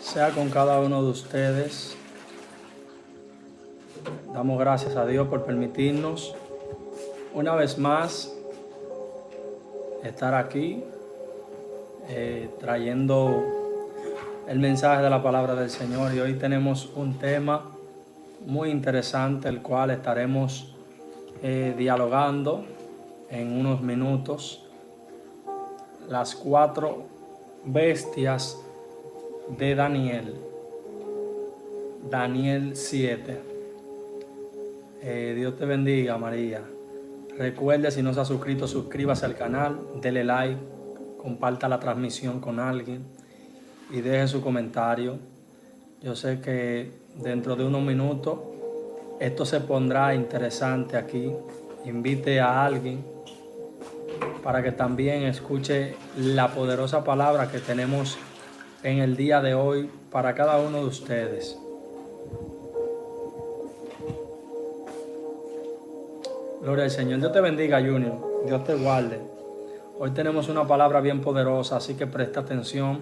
sea con cada uno de ustedes. Damos gracias a Dios por permitirnos una vez más estar aquí trayendo el mensaje de la palabra del Señor. Y hoy tenemos un tema muy interesante, el cual estaremos dialogando en unos minutos. Las 4 bestias de Daniel. Daniel 7. Dios te bendiga, María. Recuerde, si no se ha suscrito, suscríbase al canal, dele like, comparta la transmisión con alguien y deje su comentario. Yo sé que dentro de unos minutos esto se pondrá interesante aquí. Invite a alguien para que también escuche la poderosa palabra que tenemos en el día de hoy para cada uno de ustedes. Gloria al Señor. Dios te bendiga, Junior. Dios te guarde. Hoy tenemos una palabra bien poderosa, así que presta atención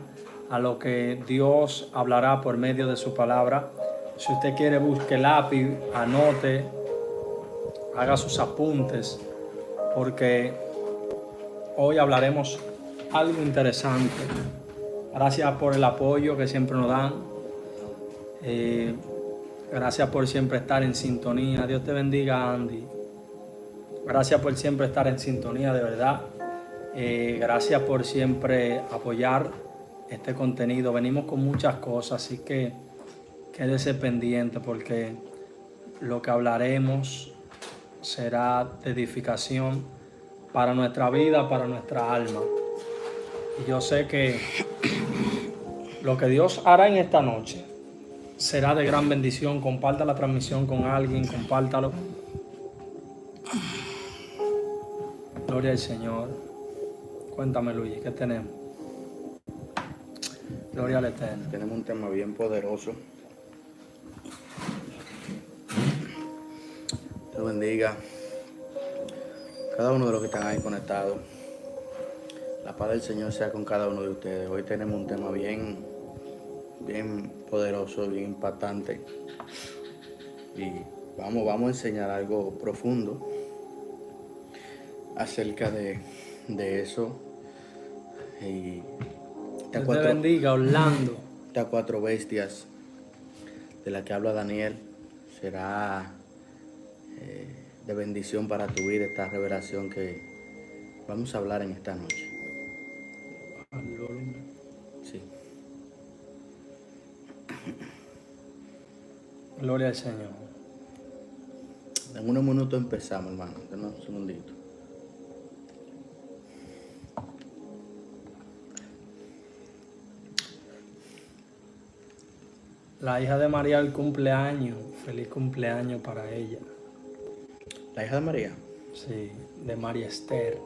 a lo que Dios hablará por medio de su palabra. Si usted quiere, busque lápiz, anote, haga sus apuntes, porque hoy hablaremos algo interesante. Gracias por el apoyo que siempre nos dan. Gracias por siempre estar en sintonía. Dios te bendiga, Andy. Gracias por siempre estar en sintonía, de verdad. Gracias por siempre apoyar este contenido. Venimos con muchas cosas, así que quédese pendiente porque lo que hablaremos será de edificación para nuestra vida, para nuestra alma. Y yo sé que lo que Dios hará en esta noche será de gran bendición. Comparta la transmisión con alguien, compártalo. Gloria al Señor. Cuéntame, Luis, ¿qué tenemos? Gloria al Eterno. Tenemos un tema bien poderoso. Dios bendiga cada uno de los que están ahí conectados. La paz del Señor sea con cada uno de ustedes. Hoy tenemos un tema bien poderoso, bien impactante. Y vamos a enseñar algo profundo acerca de eso. Y Dios te bendiga, Orlando. Estas 4 bestias de las que habla Daniel será de bendición para tu vida, esta revelación que vamos a hablar en esta noche. Sí. Gloria al Señor. En unos minutos empezamos, hermano. Denos un segundito. La hija de María el cumpleaños. Feliz cumpleaños para ella. ¿La hija de María? Sí, de María Esther.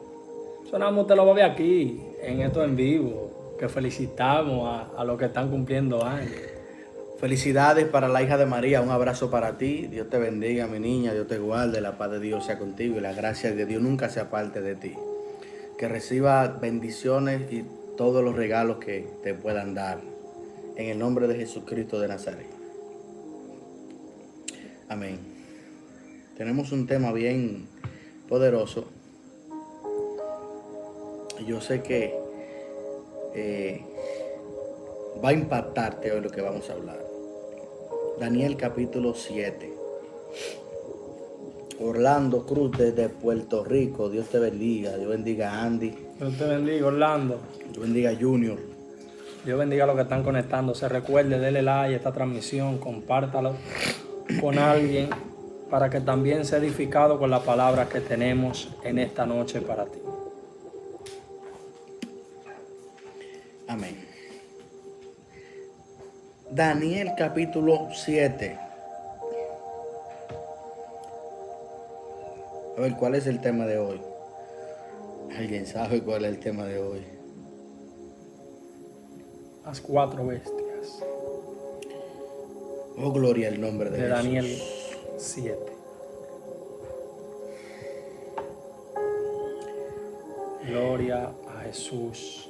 Sonamos, usted lo va a ver aquí, en esto en vivo, que felicitamos a los que están cumpliendo años. Felicidades para la hija de María, un abrazo para ti. Dios te bendiga, mi niña, Dios te guarde, la paz de Dios sea contigo y la gracia de Dios nunca sea parte de ti. Que reciba bendiciones y todos los regalos que te puedan dar. En el nombre de Jesucristo de Nazaret. Amén. Tenemos un tema bien poderoso. Yo sé que va a impactarte hoy lo que vamos a hablar. Daniel capítulo 7. Orlando Cruz desde Puerto Rico. Dios te bendiga. Dios bendiga a Andy. Dios te bendiga, Orlando. Dios bendiga a Junior. Dios bendiga a los que están conectándose. Recuerde, dele like a esta transmisión, compártalo con alguien para que también sea edificado con la palabra que tenemos en esta noche para ti. Amén. Daniel capítulo 7. A ver, ¿cuál es el tema de hoy? ¿Alguien sabe cuál es el tema de hoy? Las 4 bestias. Oh, gloria al nombre de Jesús. Daniel 7. Gloria a Jesús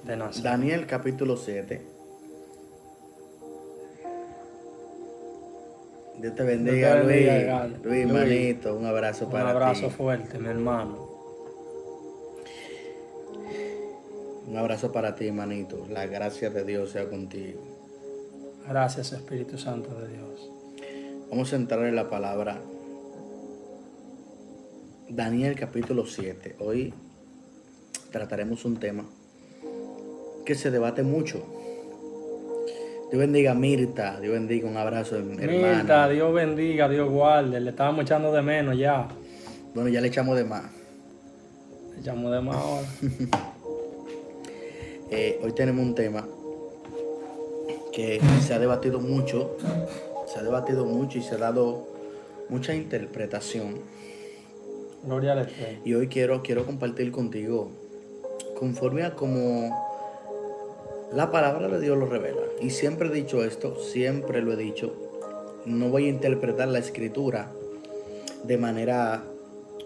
de Nazaret. Daniel capítulo 7. Dios te Dios te bendiga, bendiga, Luis. Edgar. Luis, Luis, manito, un abrazo un para abrazo ti. fuerte, mi hermano. Un abrazo para ti, manito. La gracia de Dios sea contigo. Gracias, Espíritu Santo de Dios. Vamos a entrar en la palabra. Daniel capítulo 7. Hoy trataremos un tema que se debate mucho. Dios bendiga a Mirta. Dios bendiga, un abrazo, Mirta, hermana. Dios bendiga, Dios guarde. Le estábamos echando de menos ya. Bueno, ya le echamos de más. Le echamos de más ahora. Hoy tenemos un tema que se ha debatido mucho. Se ha debatido mucho y se ha dado mucha interpretación. Gloria al Eterno. Y hoy quiero compartir contigo conforme a como la palabra de Dios lo revela. Y siempre he dicho esto, siempre lo he dicho. No voy a interpretar la escritura de manera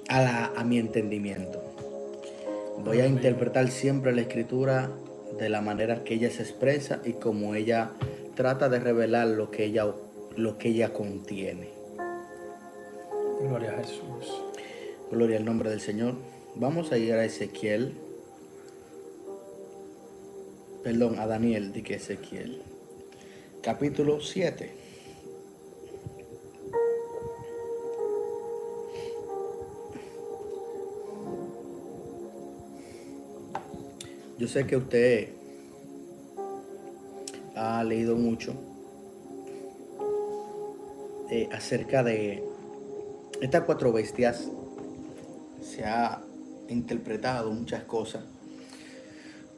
a mi entendimiento. Voy a interpretar siempre la escritura de la manera que ella se expresa y como ella trata de revelar lo que ella contiene. Gloria a Jesús. Gloria al nombre del Señor. Vamos a ir a Ezequiel. Perdón, a Daniel, dije Ezequiel. Capítulo 7. Yo sé que usted ha leído mucho acerca de estas 4 bestias. Se ha interpretado muchas cosas,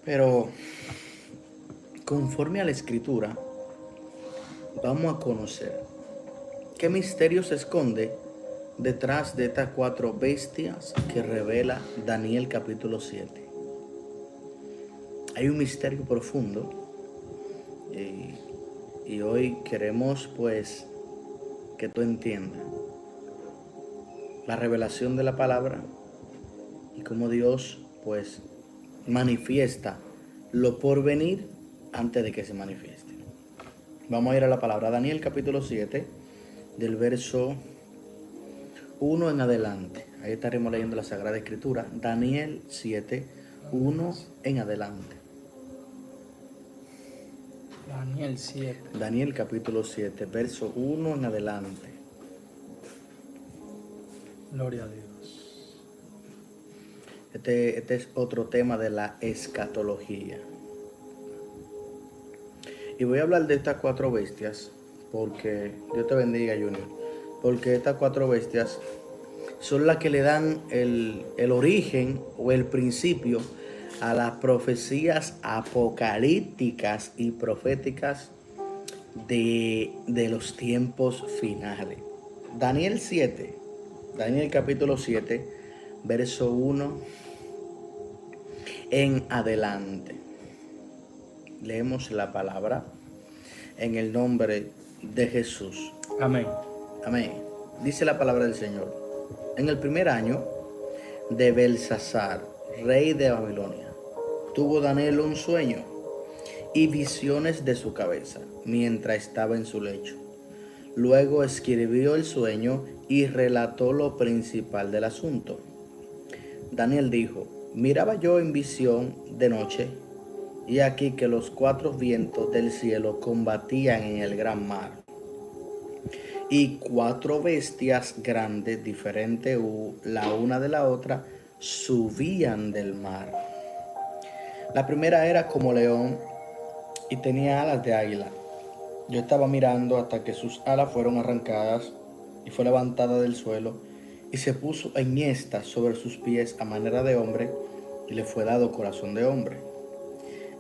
pero conforme a la escritura vamos a conocer qué misterio se esconde detrás de estas 4 bestias que revela Daniel capítulo 7. Hay un misterio profundo y hoy queremos pues que tú entiendas la revelación de la palabra y cómo Dios pues manifiesta lo por venir antes de que se manifieste. Vamos a ir a la palabra. Daniel capítulo 7, del verso 1 en adelante. Ahí estaremos leyendo la Sagrada Escritura. Daniel 7, 1 en adelante. Daniel 7. Daniel capítulo 7, verso 1 en adelante. Gloria a Dios. Este es otro tema de la escatología. Y voy a hablar de estas 4 bestias porque, Dios te bendiga, Junior, porque estas 4 bestias son las que le dan el origen o el principio a las profecías apocalípticas y proféticas de los tiempos finales. Daniel capítulo 7, verso 1 en adelante. Leemos la palabra en el nombre de Jesús. Amén. Amén. Dice la palabra del Señor. En el primer año de Belsasar, rey de Babilonia, tuvo Daniel un sueño y visiones de su cabeza mientras estaba en su lecho. Luego escribió el sueño y relató lo principal del asunto. Daniel dijo: miraba yo en visión de noche, y aquí que los 4 vientos del cielo combatían en el gran mar, y 4 bestias grandes, diferentes la una de la otra, subían del mar. La primera era como león y tenía alas de águila. Yo estaba mirando hasta que sus alas fueron arrancadas y fue levantada del suelo y se puso enhiesta sobre sus pies a manera de hombre, y le fue dado corazón de hombre.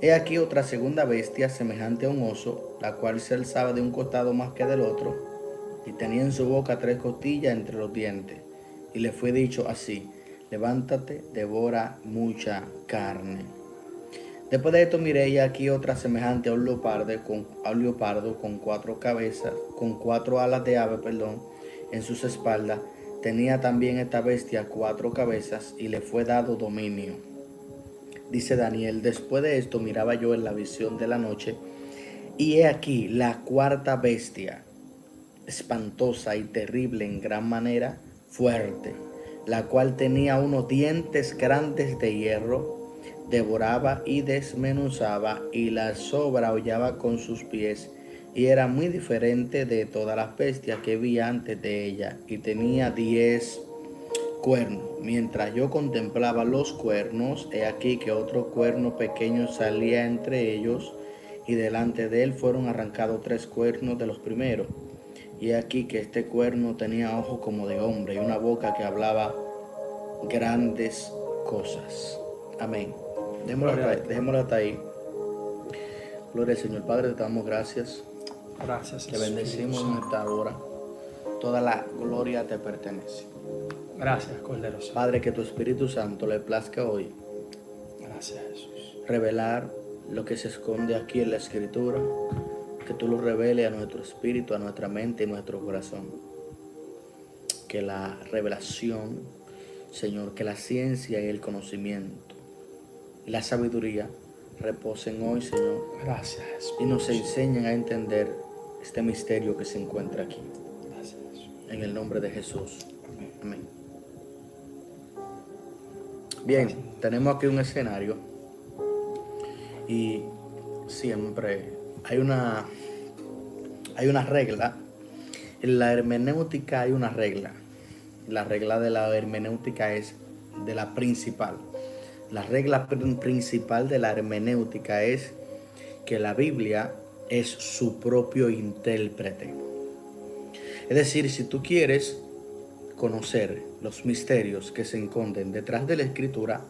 He aquí otra segunda bestia semejante a un oso, la cual se alzaba de un costado más que del otro, y tenía en su boca 3 costillas entre los dientes. Y le fue dicho así: levántate, devora mucha carne. Después de esto miré, y aquí otra semejante a un leopardo con 4 cabezas, con 4 alas de ave, en sus espaldas. Tenía también esta bestia 4 cabezas, y le fue dado dominio. Dice Daniel: después de esto miraba yo en la visión de la noche, y he aquí la 4ª bestia, espantosa y terrible en gran manera, fuerte, la cual tenía unos dientes grandes de hierro, devoraba y desmenuzaba, y la sobra hollaba con sus pies, y era muy diferente de todas las bestias que vi antes de ella, y tenía 10 cuernos. Mientras yo contemplaba los cuernos, he aquí que otro cuerno pequeño salía entre ellos, y delante de él fueron arrancados 3 cuernos de los primeros. Y he aquí que este cuerno tenía ojos como de hombre y una boca que hablaba grandes cosas. Amén. Dejémoslo hasta ahí. Gloria al Señor. Padre, te damos gracias. Gracias, Te Jesús. bendecimos en esta hora. Toda la gloria te pertenece. Gracias, Cordero Santo. Padre, que tu Espíritu Santo le plazca hoy Gracias, Jesús. revelar lo que se esconde aquí en la Escritura, que tú lo reveles a nuestro espíritu, a nuestra mente y nuestro corazón. Que la revelación, Señor, que la ciencia y el conocimiento y la sabiduría reposen hoy, Señor, Gracias, Jesús. y nos enseñen a entender este misterio que se encuentra aquí. Gracias, Jesús. En el nombre de Jesús. Amén. Bien, tenemos aquí un escenario y siempre hay una regla. En la hermenéutica hay una regla. La regla de la hermenéutica es de la principal. La regla principal de la hermenéutica es que la Biblia es su propio intérprete. Es decir, si tú quieres conocer los misterios que se esconden detrás de la Escritura,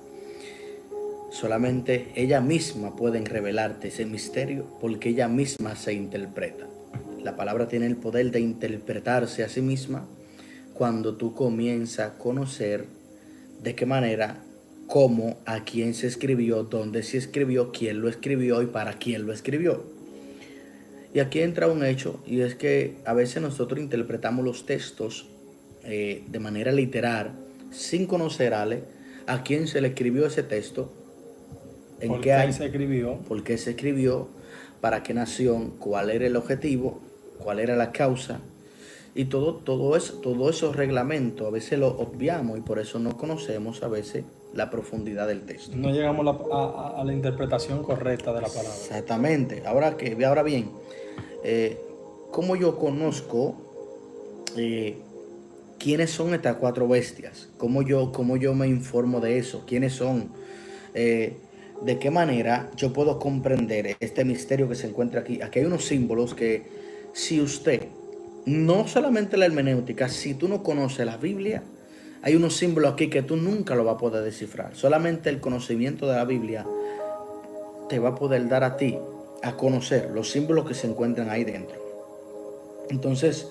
solamente ella misma puede revelarte ese misterio porque ella misma se interpreta. La palabra tiene el poder de interpretarse a sí misma cuando tú comienzas a conocer de qué manera, cómo, a quién se escribió, dónde se escribió, quién lo escribió y para quién lo escribió. Y aquí entra un hecho, y es que a veces nosotros interpretamos los textos de manera literal, sin conocer a quién se le escribió ese texto, en qué año se escribió, por qué se escribió, para qué nación, cuál era el objetivo, cuál era la causa. Y todo esos reglamentos a veces lo obviamos y por eso no conocemos a veces la profundidad del texto. no llegamos a la interpretación correcta de la palabra. Exactamente. Ahora bien, ¿cómo yo conozco quiénes son estas 4 bestias? ¿Cómo yo me informo de eso? ¿Quiénes son? ¿De qué manera yo puedo comprender este misterio que se encuentra aquí? Aquí hay unos símbolos que si usted, no solamente la hermenéutica, si tú no conoces la Biblia, hay unos símbolos aquí que tú nunca lo vas a poder descifrar. Solamente el conocimiento de la Biblia te va a poder dar a ti a conocer los símbolos que se encuentran ahí dentro. Entonces,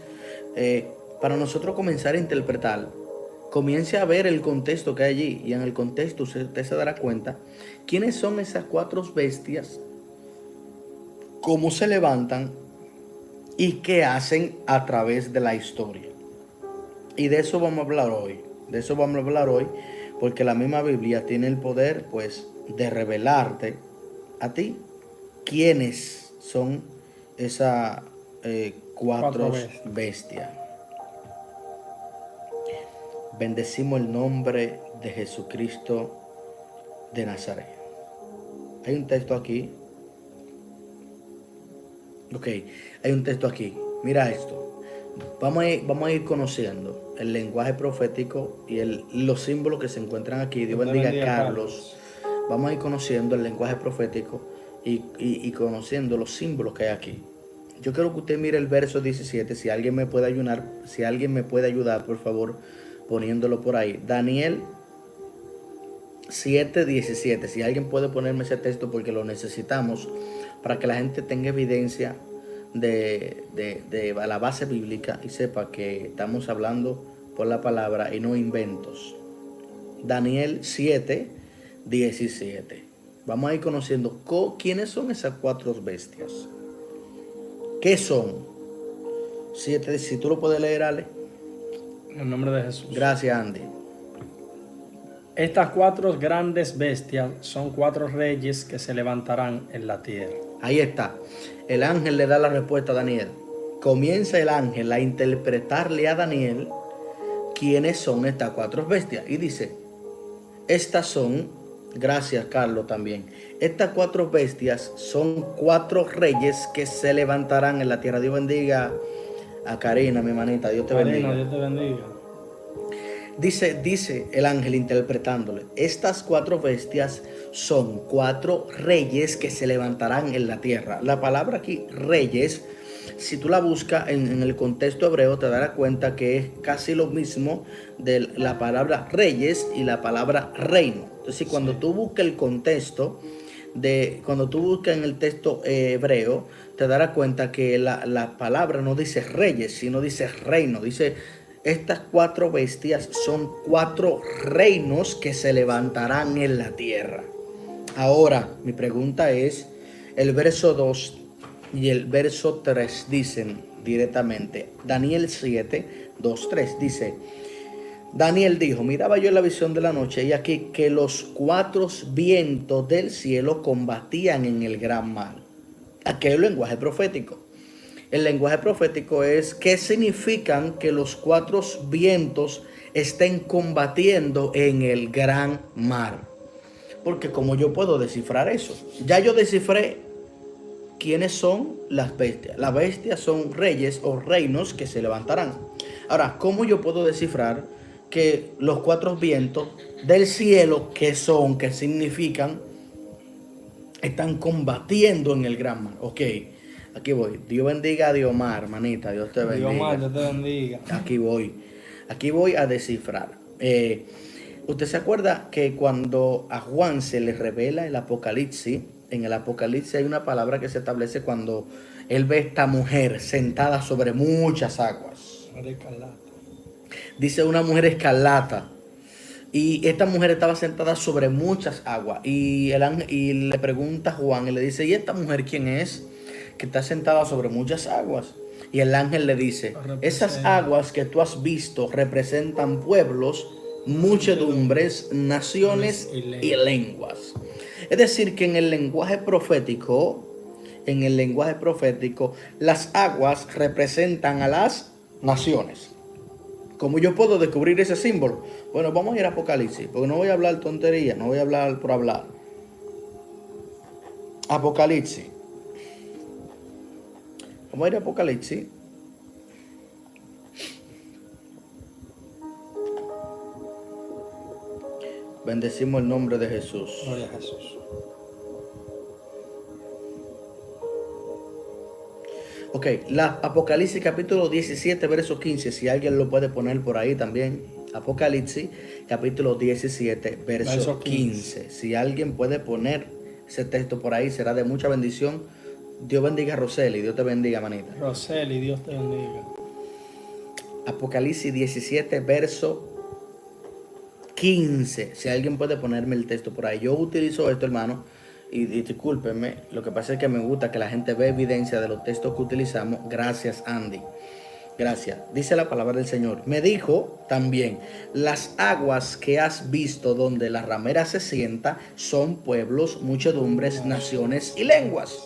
para nosotros comenzar a interpretar, comience a ver el contexto que hay allí, y en el contexto usted se dará cuenta quiénes son esas 4 bestias, cómo se levantan y qué hacen a través de la historia. Y de eso vamos a hablar hoy. Porque la misma Biblia tiene el poder, pues, de revelarte a ti quiénes son esas 4 bestias. Bendecimos el nombre de Jesucristo de Nazaret. Hay un texto aquí. Ok, hay un texto aquí. Mira esto. Vamos a ir conociendo el lenguaje profético y los símbolos que se encuentran aquí. Dios bendiga a Carlos. Vamos a ir conociendo el lenguaje profético y conociendo los símbolos que hay aquí. Yo quiero que usted mire el verso 17. Si alguien me puede ayudar, por favor, poniéndolo por ahí. Daniel 7:17. Si alguien puede ponerme ese texto porque lo necesitamos para que la gente tenga evidencia de la base bíblica y sepa que estamos hablando por la palabra y no inventos. Daniel 7:17. Vamos a ir conociendo quiénes son esas 4 bestias. ¿Qué son? 7, si tú lo puedes leer, Ale. En el nombre de Jesús. Gracias, Andy. Estas 4 grandes bestias son 4 reyes que se levantarán en la tierra. Ahí está. El ángel le da la respuesta a Daniel. comienza el ángel a interpretarle a Daniel quiénes son estas cuatro bestias. Y dice, estas son, gracias Carlos también, estas cuatro bestias son cuatro reyes que se levantarán en la tierra. Dios bendiga a Karina, mi hermanita, Dios te bendiga. Dios te bendiga. Dice el ángel interpretándole, estas cuatro bestias son cuatro reyes que se levantarán en la tierra. La palabra aquí, reyes, si tú la buscas en el contexto hebreo, te darás cuenta que es casi lo mismo de la palabra reyes y la palabra reino. Entonces, cuando tú buscas el contexto, cuando tú buscas en el texto hebreo, te darás cuenta que la palabra no dice reyes, sino dice reino. Dice, estas cuatro bestias son cuatro reinos que se levantarán en la tierra. Ahora, mi pregunta es, el verso 2 y el verso 3 dicen directamente, Daniel 7, 2, 3 dice, Daniel dijo, miraba yo en la visión de la noche y aquí que los cuatro vientos del cielo combatían en el gran mar. Aquí hay un lenguaje profético. El lenguaje profético es qué significan que los cuatro vientos estén combatiendo en el gran mar. Porque como yo puedo descifrar eso, ya yo descifré quiénes son las bestias. Las bestias son reyes o reinos que se levantarán. Ahora, ¿cómo yo puedo descifrar que los cuatro vientos del cielo, qué son, qué significan, están combatiendo en el gran mar? Ok, aquí voy. Dios bendiga a Diomar, hermanita. Dios te bendiga. Diomar, Dios te bendiga. Aquí voy a descifrar. ¿Usted se acuerda que cuando a Juan se le revela el Apocalipsis, en el Apocalipsis hay una palabra que se establece cuando él ve a esta mujer sentada sobre muchas aguas? Dice una mujer escarlata. Y esta mujer estaba sentada sobre muchas aguas. Y le pregunta a Juan y le dice, ¿y esta mujer quién es? Que está sentada sobre muchas aguas. Y el ángel le dice, esas aguas que tú has visto representan pueblos, muchedumbres, naciones y lenguas. Es decir, que en el lenguaje profético, las aguas representan a las naciones. ¿Cómo yo puedo descubrir ese símbolo? Bueno, vamos a ir a Apocalipsis, porque no voy a hablar tontería, no voy a hablar por hablar. Apocalipsis. Vamos a ir a Apocalipsis. Bendecimos el nombre de Jesús. Gloria a Jesús. Ok, la Apocalipsis capítulo 17, verso 15, si alguien lo puede poner por ahí también. Apocalipsis capítulo 17, verso 15. Si alguien puede poner ese texto por ahí, será de mucha bendición. Dios bendiga a Roseli, Dios te bendiga, manita. Roseli, Dios te bendiga. Apocalipsis 17, verso 15. Si alguien puede ponerme el texto por ahí. Yo utilizo esto, hermano, y discúlpenme, lo que pasa es que me gusta que la gente vea evidencia de los textos que utilizamos. Gracias, Andy. Gracias. Dice la palabra del Señor. Me dijo también, las aguas que has visto donde la ramera se sienta son pueblos, muchedumbres, naciones y lenguas.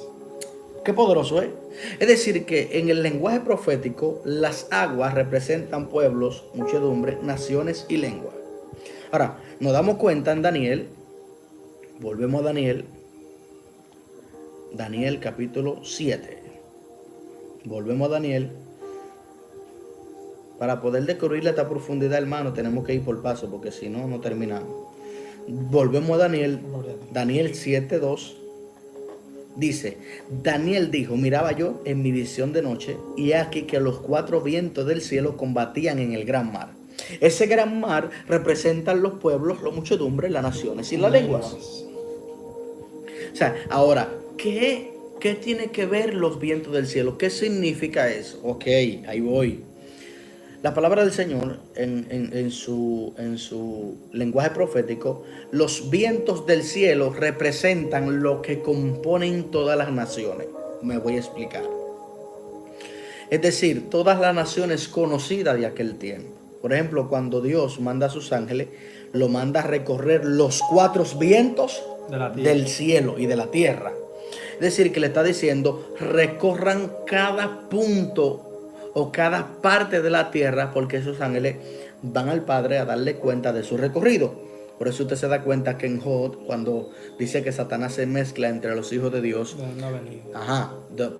Qué poderoso, ¿eh? Es decir, que en el lenguaje profético, las aguas representan pueblos, muchedumbres, naciones y lenguas. Ahora, nos damos cuenta en Daniel, volvemos a Daniel capítulo 7. Volvemos a Daniel. Para poder descubrirle esta profundidad, hermano, tenemos que ir por paso, porque si no, no terminamos. Volvemos a Daniel 7:2. Dice, Daniel dijo, miraba yo en mi visión de noche, y he aquí que los cuatro vientos del cielo combatían en el gran mar. Ese gran mar representa los pueblos, las muchedumbres, las naciones y las lenguas. O sea, ahora, ¿qué tiene que ver los vientos del cielo? ¿Qué significa eso? Ok, ahí voy. La palabra del Señor en su lenguaje profético, los vientos del cielo representan lo que componen todas las naciones. Me voy a explicar. Es decir, todas las naciones conocidas de aquel tiempo. Por ejemplo, cuando Dios manda a sus ángeles, lo manda a recorrer los cuatro vientos del cielo y de la tierra. Es decir, que le está diciendo, recorran cada punto o cada parte de la tierra, porque esos ángeles van al Padre a darle cuenta de su recorrido. Por eso usted se da cuenta que en Job, cuando dice que Satanás se mezcla entre los hijos de Dios,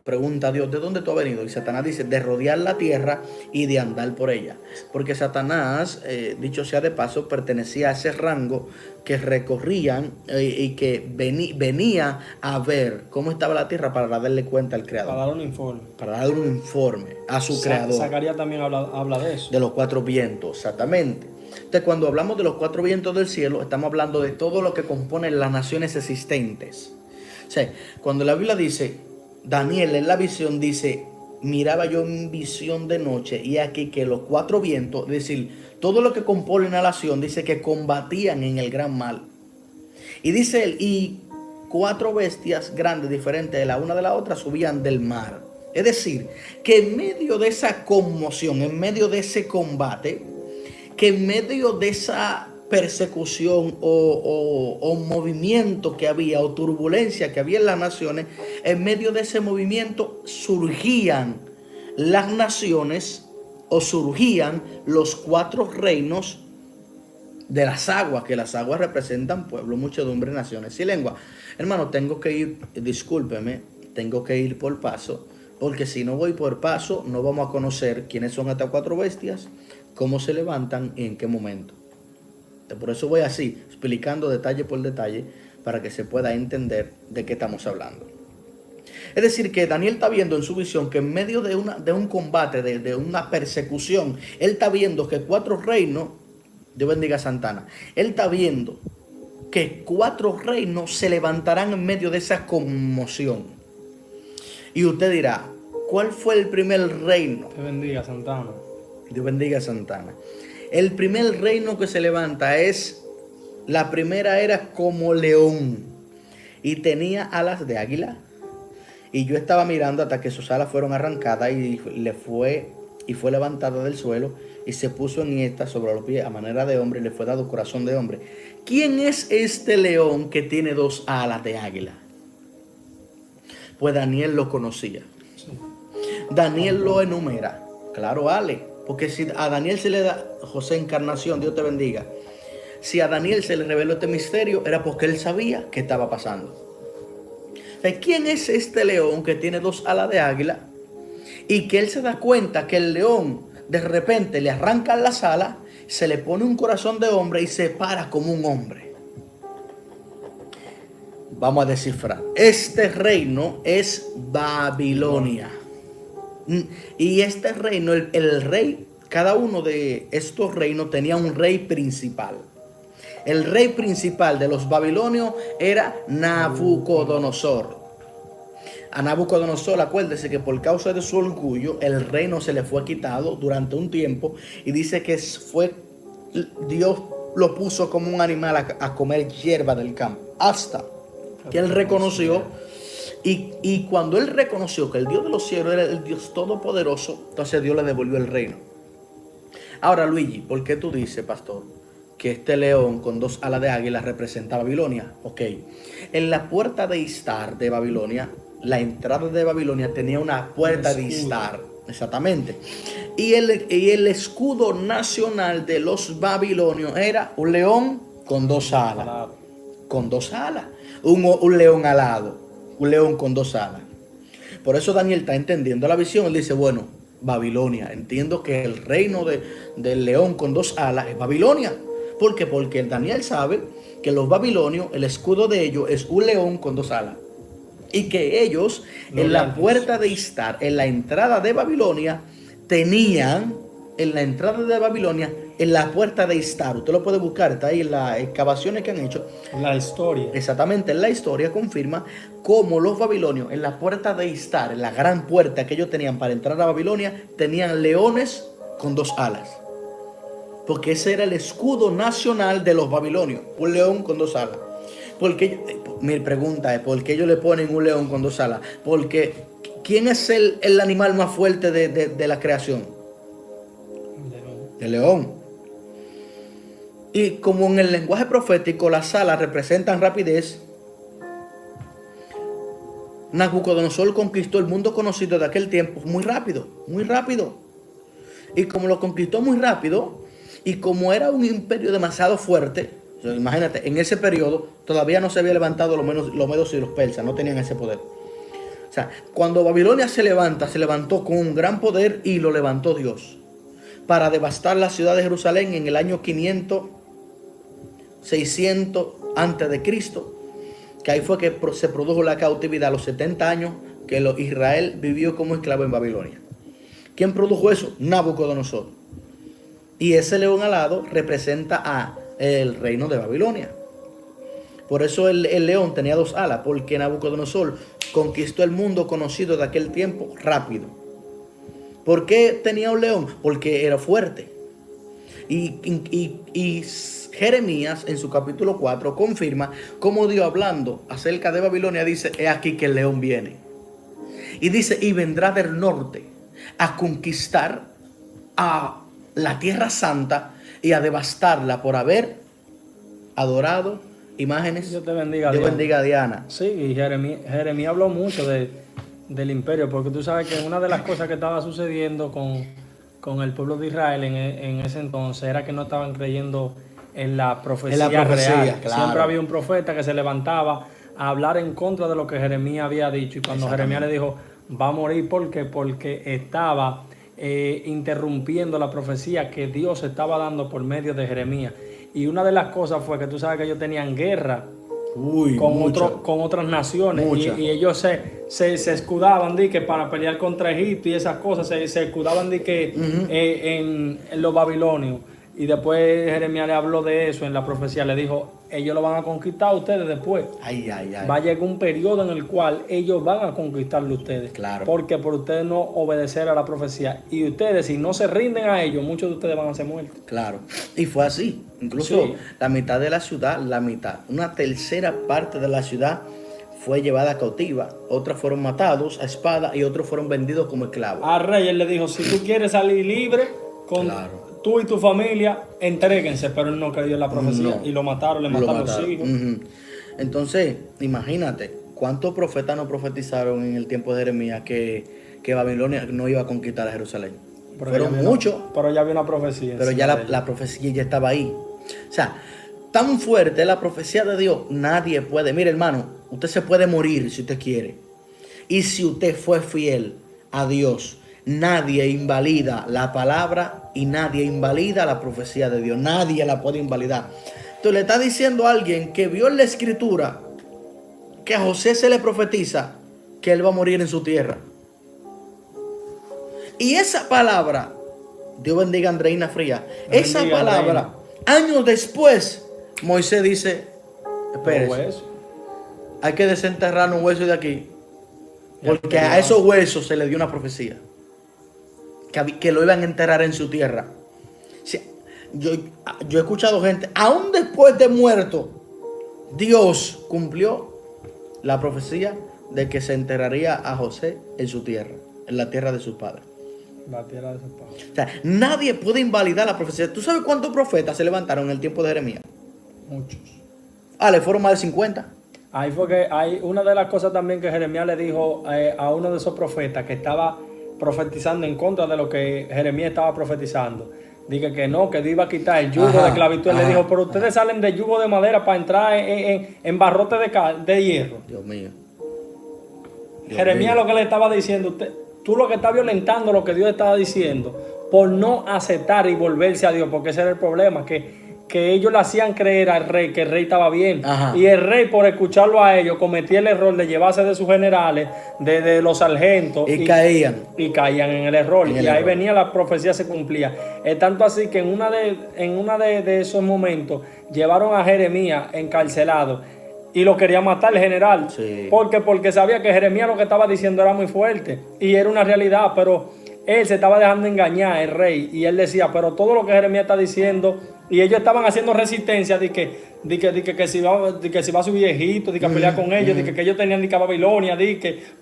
pregunta a Dios, ¿de dónde tú has venido? Y Satanás dice, de rodear la tierra y de andar por ella. Porque Satanás, dicho sea de paso, pertenecía a ese rango que recorrían y que venía a ver cómo estaba la tierra para darle cuenta al Creador. Para dar un informe. Para dar un informe a su Creador. Zacarías también habla de eso. De los 4 vientos, exactamente. Entonces, cuando hablamos de los 4 vientos del cielo, estamos hablando de todo lo que compone las naciones existentes. O sea, cuando la Biblia dice, Daniel en la visión dice, miraba yo en visión de noche, y aquí que los 4 vientos, es decir, todo lo que compone la nación, dice que combatían en el gran mal. Y dice él, y 4 bestias grandes, diferentes de la una de la otra, subían del mar. Es decir, que en medio de esa conmoción, en medio de ese combate, que en medio de esa persecución o movimiento que había, o turbulencia que había en las naciones, en medio de ese movimiento surgían las naciones, o surgían los 4 reinos de las aguas, que las aguas representan pueblo, muchedumbre, naciones y lengua. Hermano, tengo que ir, discúlpeme, tengo que ir por paso, porque si no voy por paso, no vamos a conocer quiénes son estas 4 bestias, cómo se levantan y en qué momento. Por eso voy así, explicando detalle por detalle, para que se pueda entender de qué estamos hablando. Es decir, que Daniel está viendo en su visión que en medio de un combate, de una persecución, él está viendo que 4 reinos, Dios bendiga a Santana, él está viendo que 4 reinos se levantarán en medio de esa conmoción. Y usted dirá, ¿cuál fue el primer reino? Dios bendiga Santana. Dios bendiga a Santana. El primer reino que se levanta es, la primera era como león y tenía alas de águila. Y yo estaba mirando hasta que sus alas fueron arrancadas y fue levantada del suelo y se puso en esta sobre los pies a manera de hombre y le fue dado corazón de hombre. ¿Quién es este león que tiene 2 alas de águila? Pues Daniel lo conocía. Sí. Daniel lo enumera. Claro, Ale. Porque si a Daniel se le da, José Encarnación, Dios te bendiga. Si a Daniel se le reveló este misterio, era porque él sabía qué estaba pasando. ¿Quién es este león que tiene 2 alas de águila? Y que él se da cuenta que el león de repente le arrancan las alas, se le pone un corazón de hombre y se para como un hombre. Vamos a descifrar. Este reino es Babilonia. Y este reino, el rey, cada uno de estos reinos tenía un rey principal. El rey principal de los babilonios era Nabucodonosor. A Nabucodonosor, acuérdese que por causa de su orgullo, el reino se le fue quitado durante un tiempo. Y dice que Dios lo puso como un animal a comer hierba del campo. Hasta que él reconoció. Y cuando él reconoció que el Dios de los cielos era el Dios todopoderoso, entonces Dios le devolvió el reino. Ahora, Luigi, ¿por qué tú dices, pastor, que este león con 2 alas de águila representa a Babilonia? Ok, en la puerta de Istar de Babilonia, la entrada de Babilonia tenía una puerta de Istar, exactamente. Y el escudo nacional de los babilonios era un león con 2 alas. Con 2 alas. Un león alado. Un león con 2 alas. Por eso Daniel está entendiendo la visión. Él dice, bueno, Babilonia. Entiendo que el reino del león con 2 alas es Babilonia. ¿Por qué? Porque Daniel sabe que los babilonios, el escudo de ellos es un león con 2 alas. Y que ellos, en la puerta de Istar, en la entrada de Babilonia, tenían, en la entrada de Babilonia, en la puerta de Istar. Usted lo puede buscar, está ahí en las excavaciones que han hecho. La historia. Exactamente, en la historia confirma cómo los babilonios, en la puerta de Istar, en la gran puerta que ellos tenían para entrar a Babilonia, tenían leones con 2 alas. Porque ese era el escudo nacional de los babilonios, un león con 2 alas. Porque, mi pregunta es, ¿por qué ellos le ponen un león con 2 alas? Porque, ¿quién es el animal más fuerte de la creación? El león. Y como en el lenguaje profético las alas representan rapidez, Nabucodonosor conquistó el mundo conocido de aquel tiempo muy rápido, muy rápido. Y como lo conquistó muy rápido, y como era un imperio demasiado fuerte, o sea, imagínate, en ese periodo todavía no se había levantado los medos y los persas, no tenían ese poder. O sea, cuando Babilonia se levantó con un gran poder y lo levantó Dios para devastar la ciudad de Jerusalén en el año 500, 600 antes de Cristo, que ahí fue que se produjo la cautividad, los 70 años que Israel vivió como esclavo en Babilonia. ¿Quién produjo eso? Nabucodonosor. Y ese león alado representa a el reino de Babilonia. Por eso el león tenía dos alas, porque Nabucodonosor conquistó el mundo conocido de aquel tiempo rápido. ¿Por qué tenía un león? Porque era fuerte. Y Jeremías en su capítulo 4 confirma cómo Dios, hablando acerca de Babilonia, dice: he aquí que el león viene. Y dice: y vendrá del norte a conquistar a la tierra santa y a devastarla por haber adorado imágenes. Dios te bendiga, Dios Diana. bendiga a Diana. Sí, y Jeremías habló mucho del imperio, porque tú sabes que una de las cosas que estaba sucediendo con el pueblo de Israel en ese entonces era que no estaban creyendo en la profecía, real. Claro. Siempre había un profeta que se levantaba a hablar en contra de lo que Jeremías había dicho, y cuando Jeremías le dijo: va a morir, porque estaba interrumpiendo la profecía que Dios estaba dando por medio de Jeremías. Y una de las cosas fue que tú sabes que ellos tenían guerra con otras naciones, y ellos se escudaban para pelear contra Egipto y esas cosas, se escudaban en los babilonios. Y después Jeremías le habló de eso en la profecía, le dijo: ellos lo van a conquistar a ustedes después. Va a llegar un periodo en el cual ellos van a conquistarlo a ustedes. Claro. Porque por ustedes no obedecer a la profecía. Y ustedes, si no se rinden a ellos, muchos de ustedes van a ser muertos. Claro. Y fue así. Incluso Sí. la mitad de la ciudad, una tercera parte de la ciudad fue llevada cautiva. Otros fueron matados a espada y otros fueron vendidos como esclavos. Al rey él le dijo: si tú quieres salir libre con tú y tu familia, entréguense. Pero él no creyó en la profecía, No. y lo mataron, le mataron los hijos. Entonces, imagínate, ¿cuántos profetas no profetizaron en el tiempo de Jeremías que Babilonia no iba a conquistar a Jerusalén? Fueron muchos. Pero ya había una profecía. Pero ya la profecía ya estaba ahí. O sea, tan fuerte es la profecía de Dios, nadie puede. Mire, hermano, usted se puede morir si usted quiere. Y si usted fue fiel a Dios, nadie invalida la palabra y nadie invalida la profecía de Dios. Nadie la puede invalidar. Entonces le está diciendo a alguien que vio en la escritura que a José se le profetiza que él va a morir en su tierra. Y esa palabra, Dios bendiga a Andreina Fría, esa palabra, años después, Moisés dice: espérese, hay que desenterrar un hueso de aquí, porque a esos huesos se le dio una profecía que lo iban a enterrar en su tierra. Yo he escuchado gente, aún después de muerto, Dios cumplió la profecía de que se enterraría a José en su tierra, en la tierra de sus padres. La tierra de sus padres. O sea, nadie puede invalidar la profecía. ¿Tú sabes cuántos profetas se levantaron en el tiempo de Jeremías? Muchos. Le fueron más de 50. Ahí fue que hay una de las cosas también que Jeremías le dijo a uno de esos profetas que estaba profetizando en contra de lo que Jeremías estaba profetizando. Dije que no, que Dios iba a quitar el yugo de esclavitud. Él le dijo: pero ustedes salen de yugo de madera para entrar en barrote de hierro. Dios mío. Jeremías lo que le estaba diciendo: tú lo que estás violentando lo que Dios estaba diciendo por no aceptar y volverse a Dios, porque ese era el problema, que ellos le hacían creer al rey que el rey estaba bien. Y el rey, por escucharlo a ellos, cometía el error de llevarse de sus generales, de los sargentos, y caían en el error. Ahí venía la profecía, se cumplía. Es tanto así que en una de esos momentos llevaron a Jeremías encarcelado y lo quería matar el general. Sí. Porque sabía que Jeremías lo que estaba diciendo era muy fuerte y era una realidad, pero él se estaba dejando engañar, el rey, y él decía: pero todo lo que Jeremías está diciendo, y ellos estaban haciendo resistencia de que si va a su viejito, de que a pelear con ellos, de que ellos tenían que a Babilonia,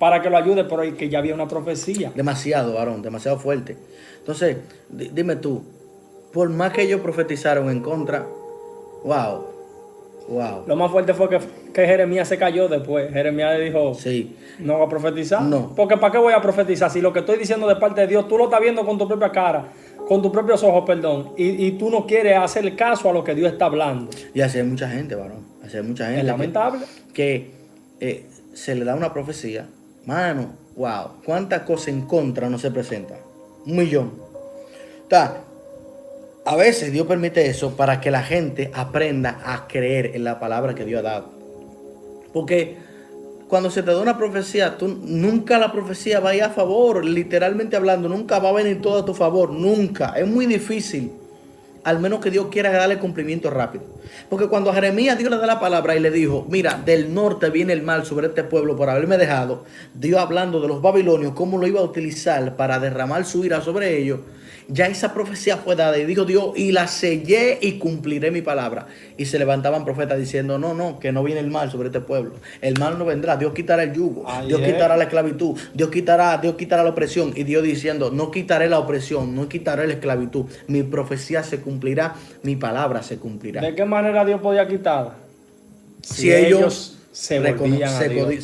para que lo ayude, pero que ya había una profecía. Demasiado, varón, demasiado fuerte. Entonces, dime tú, por más que ellos profetizaron en contra, wow. Lo más fuerte fue que Jeremías se cayó después. Jeremías le dijo: sí, no va a profetizar. No. Porque ¿para qué voy a profetizar? Si lo que estoy diciendo de parte de Dios, tú lo estás viendo con tu propia cara. con tus propios ojos, perdón, y tú no quieres hacer caso a lo que Dios está hablando. Y así hay mucha gente, varón. Así hay mucha gente. Es lamentable. Que se le da una profecía. Mano, wow. ¿Cuántas cosas en contra no se presentan? 1,000,000. A veces Dios permite eso para que la gente aprenda a creer en la palabra que Dios ha dado. Porque cuando se te da una profecía, nunca la profecía va a ir a favor, literalmente hablando, nunca va a venir todo a tu favor, nunca. Es muy difícil, al menos que Dios quiera darle cumplimiento rápido. Porque cuando a Jeremías Dios le da la palabra y le dijo, mira, del norte viene el mal sobre este pueblo por haberme dejado, Dios hablando de los babilonios, cómo lo iba a utilizar para derramar su ira sobre ellos, ya esa profecía fue dada y dijo Dios, y la sellé y cumpliré mi palabra. Y se levantaban profetas diciendo, no, que no viene el mal sobre este pueblo. El mal no vendrá, Dios quitará el yugo, Dios quitará la esclavitud, Dios quitará la opresión. Y Dios diciendo, no quitaré la opresión, no quitaré la esclavitud. Mi profecía se cumplirá, mi palabra se cumplirá. ¿De qué manera Dios podía quitarla? Si ellos se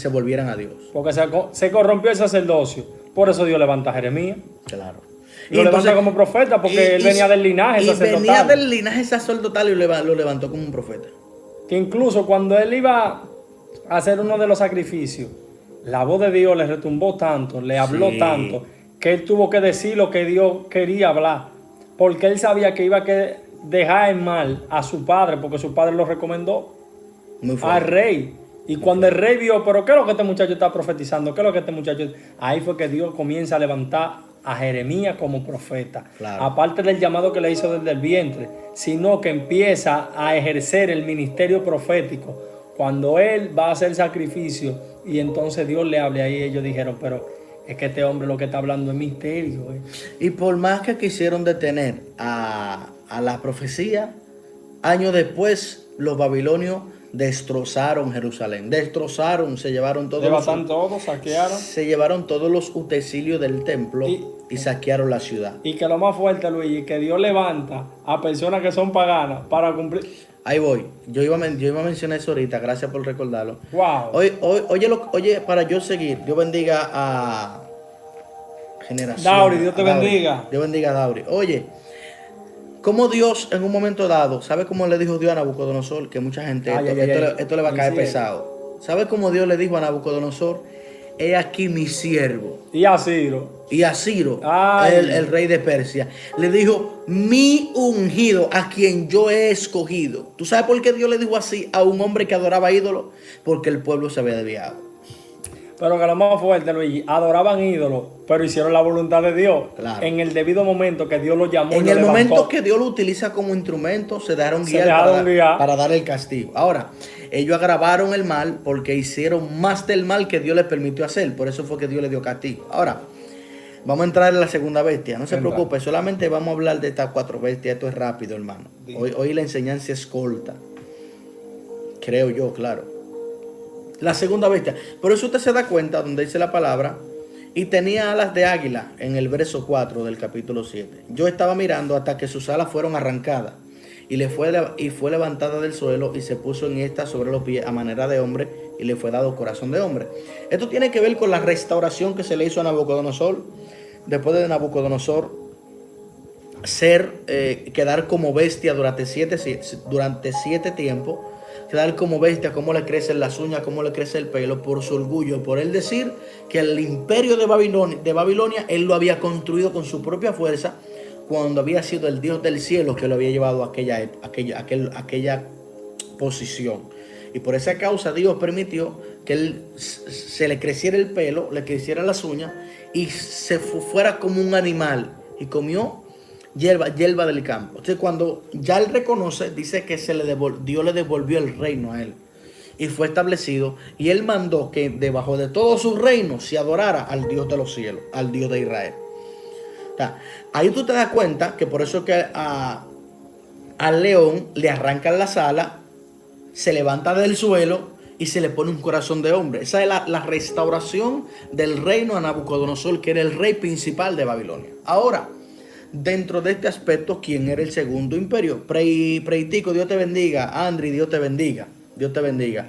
volvieran a Dios. Porque se corrompió el sacerdocio. Por eso Dios levanta a Jeremías. Claro. Lo levanta como profeta porque él venía del linaje sacerdotal. Venía del linaje sacerdotal y lo levantó como un profeta. Que incluso cuando él iba a hacer uno de los sacrificios, la voz de Dios le retumbó tanto, le habló tanto, que él tuvo que decir lo que Dios quería hablar. Porque él sabía que iba a dejar en mal a su padre, porque su padre lo recomendó al rey. Y cuando el rey vio, pero ¿qué es lo que este muchacho está profetizando? ¿Qué es lo que este muchacho...? Ahí fue que Dios comienza a levantar a Jeremías como profeta. Claro. Aparte del llamado que le hizo desde el vientre, sino que empieza a ejercer el ministerio profético. Cuando él va a hacer sacrificio y entonces Dios le habla y ellos dijeron, pero es que este hombre lo que está hablando es misterio. Y por más que quisieron detener a la profecía, años después los babilonios destrozaron Jerusalén, se llevaron todos, saquearon. Se llevaron todos los utensilios del templo y saquearon la ciudad. Y que lo más fuerte, Luis, que Dios levanta a personas que son paganas para cumplir. Ahí voy. Yo iba a mencionar eso ahorita, gracias por recordarlo. Wow. Oye, para yo seguir, Dios bendiga a Generación. Dauri, Dios te bendiga. Dios bendiga a Dauri. Oye, como Dios en un momento dado, ¿sabe cómo le dijo Dios a Nabucodonosor? Que mucha gente, esto le va a caer pesado. ¿Sabe cómo Dios le dijo a Nabucodonosor? He aquí mi siervo. Y a Ciro, el rey de Persia. Le dijo, mi ungido, a quien yo he escogido. ¿Tú sabes por qué Dios le dijo así a un hombre que adoraba ídolos? Porque el pueblo se había desviado. Pero que lo más fuerte, Luigi, adoraban ídolos, pero hicieron la voluntad de Dios. Claro. En el debido momento que Dios lo llamó. En el momento que Dios lo utiliza como instrumento, se dejaron guiar para dar el castigo. Ahora, ellos agravaron el mal porque hicieron más del mal que Dios les permitió hacer. Por eso fue que Dios les dio castigo. Ahora, vamos a entrar en la segunda bestia. No se preocupe, solamente vamos a hablar de estas 4 bestias. Esto es rápido, hermano. Hoy la enseñanza es corta. Creo yo, claro. La segunda bestia. Por eso usted se da cuenta donde dice la palabra, y tenía alas de águila en el verso 4 del capítulo 7. Yo estaba mirando hasta que sus alas fueron arrancadas y fue levantada del suelo y se puso en esta sobre los pies a manera de hombre y le fue dado corazón de hombre. Esto tiene que ver con la restauración que se le hizo a Nabucodonosor. Después de Nabucodonosor quedar como bestia durante 7 tiempos. Quedar como bestia, cómo le crecen las uñas, cómo le crece el pelo, por su orgullo, por él decir que el imperio de Babilonia él lo había construido con su propia fuerza, cuando había sido el Dios del cielo que lo había llevado a aquella posición. Y por esa causa Dios permitió que él se le creciera el pelo, le crecieran las uñas y se fuera como un animal y comió hierba del campo. Entonces cuando ya él reconoce, dice que Dios le devolvió el reino a él y fue establecido, y él mandó que debajo de todo su reino se adorara al Dios de los cielos, al Dios de Israel. O sea, ahí tú te das cuenta que por eso que al león le arrancan las alas, se levanta del suelo y se le pone un corazón de hombre. Esa es la restauración del reino a Nabucodonosor, que era el rey principal de Babilonia. Ahora, dentro de este aspecto, ¿quién era el segundo imperio? Preitico, Dios te bendiga. Andri, Dios te bendiga. Dios te bendiga.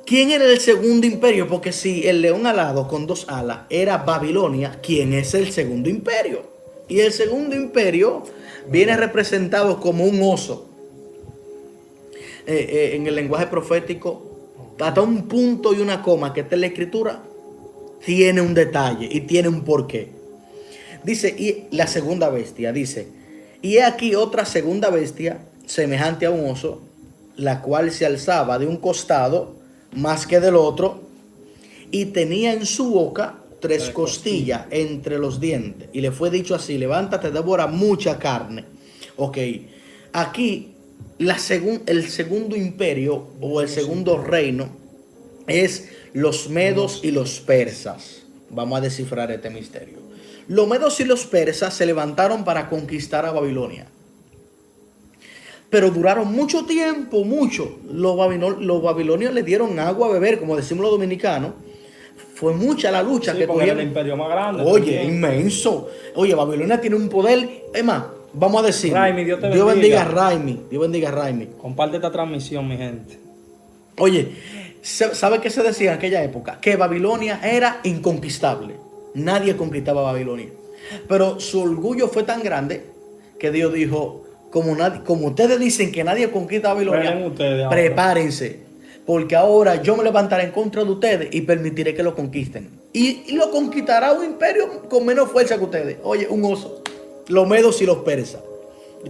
¿Quién era el segundo imperio? Porque si el león alado con 2 alas era Babilonia, ¿quién es el segundo imperio? Y el segundo imperio viene representado como un oso. En el lenguaje profético, hasta un punto y una coma que está en la escritura, tiene un detalle y tiene un porqué. Dice, y la segunda bestia, dice, y he aquí otra segunda bestia, semejante a un oso, la cual se alzaba de un costado más que del otro, y tenía en su boca tres costillas entre los dientes. Y le fue dicho así, levántate, devora mucha carne. Ok, aquí el segundo imperio o el segundo reino es los medos y los persas. Vamos a descifrar este misterio. Los medos y los persas se levantaron para conquistar a Babilonia. Pero duraron mucho tiempo, mucho. Los babilonios le dieron agua a beber, como decimos los dominicanos. Fue mucha la lucha que porque era cogieron. el imperio más grande. Oye, también. inmenso. Oye, Babilonia tiene un poder. Es más, vamos a decir. Raimi, Dios te Dios bendiga a bendiga. Raimi. Dios bendiga a Raimi. Comparte esta transmisión, mi gente. Oye, ¿sabe qué se decía en aquella época? Que Babilonia era inconquistable. Nadie conquistaba Babilonia. Pero su orgullo fue tan grande que Dios dijo, como ustedes dicen que nadie conquista Babilonia, Ustedes ahora. prepárense. Porque ahora yo me levantaré en contra de ustedes y permitiré que lo conquisten. Y lo conquistará un imperio con menos fuerza que ustedes. Oye, un oso. Los medos y los persas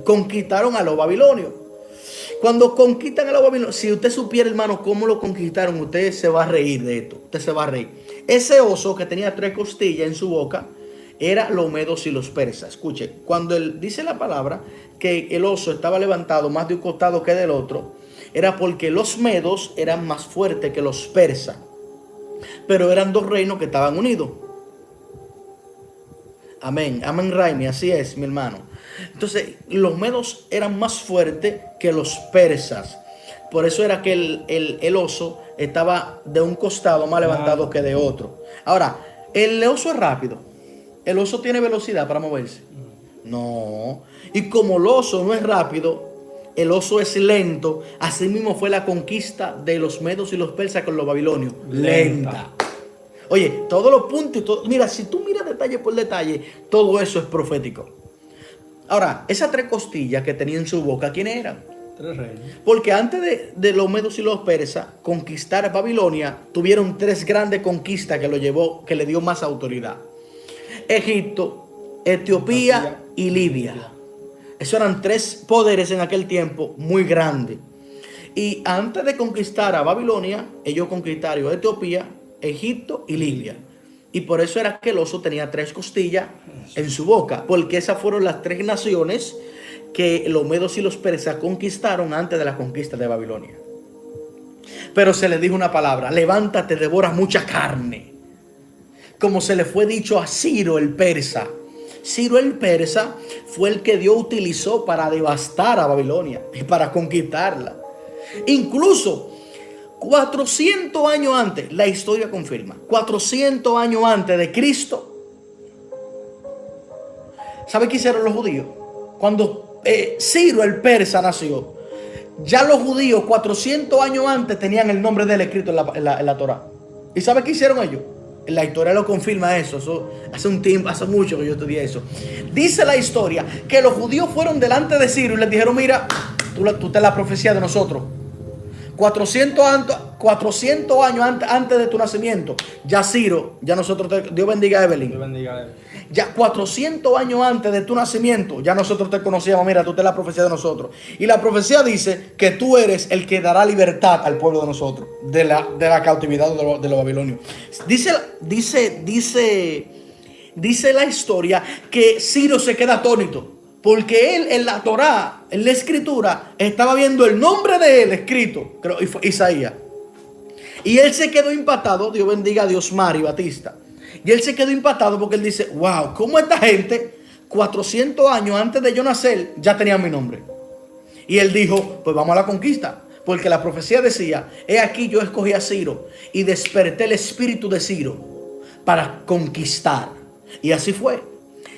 conquistaron a los babilonios. Cuando conquistan a los babilonios, si usted supiera, hermano, cómo lo conquistaron, usted se va a reír de esto. Usted se va a reír. Ese oso que tenía tres costillas en su boca era los medos y los persas. Escuche, cuando él dice la palabra que el oso estaba levantado más de un costado que del otro, era porque los medos eran más fuertes que los persas. Pero eran dos reinos que estaban unidos. Amén, amén, Raimi, así es, mi hermano. Entonces, los medos eran más fuertes que los persas. Por eso era que el oso estaba de un costado más levantado que de otro. Ahora, el oso es rápido. El oso tiene velocidad para moverse. No. Y como el oso no es rápido, el oso es lento. Así mismo fue la conquista de los medos y los persas con los babilonios. Lenta. Oye, todos los puntos y todo. Mira, si tú miras detalle por detalle, todo eso es profético. Ahora, esas tres costillas que tenía en su boca, ¿quiénes eran? Tres reyes. Porque antes de los medos y los persas conquistar Babilonia, tuvieron tres grandes conquistas que le dio más autoridad. Egipto, Etiopía y Libia. Esos eran tres poderes en aquel tiempo muy grandes. Y antes de conquistar a Babilonia, ellos conquistaron Etiopía, Egipto y Libia. Y por eso era que el oso tenía tres costillas en su boca. Porque esas fueron las tres naciones que los medos y los persas conquistaron antes de la conquista de Babilonia. Pero se le dijo una palabra: levántate, devora mucha carne. Como se le fue dicho a Ciro el persa. Ciro el persa fue el que Dios utilizó para devastar a Babilonia y para conquistarla. Incluso 400 años antes, la historia confirma, 400 años antes de Cristo, ¿sabe qué hicieron los judíos? Cuando Ciro el persa nació, ya los judíos 400 años antes tenían el nombre de él escrito en la Torá. ¿Y sabe qué hicieron ellos? La historia lo confirma eso hace un tiempo, hace mucho que yo estudié eso. Dice la historia que los judíos fueron delante de Ciro y les dijeron: mira, tú estás la profecía de nosotros. 400 años antes de tu nacimiento, ya Ciro, ya nosotros Dios bendiga a Evelyn. Dios bendiga a él. Ya 400 años antes de tu nacimiento, ya nosotros te conocíamos. Mira, tú estás la profecía de nosotros. Y la profecía dice que tú eres el que dará libertad al pueblo de nosotros, de la cautividad de los babilonios. Dice la historia que Ciro se queda atónito. Porque él en la Torá, en la escritura, estaba viendo el nombre de él escrito, creo, Isaías. Y él se quedó impactado. Dios bendiga a Diosmar y Batista. Y él se quedó impactado porque él dice: wow, ¿cómo esta gente 400 años antes de yo nacer ya tenían mi nombre? Y él dijo: pues vamos a la conquista. Porque la profecía decía: he aquí yo escogí a Ciro y desperté el espíritu de Ciro para conquistar. Y así fue.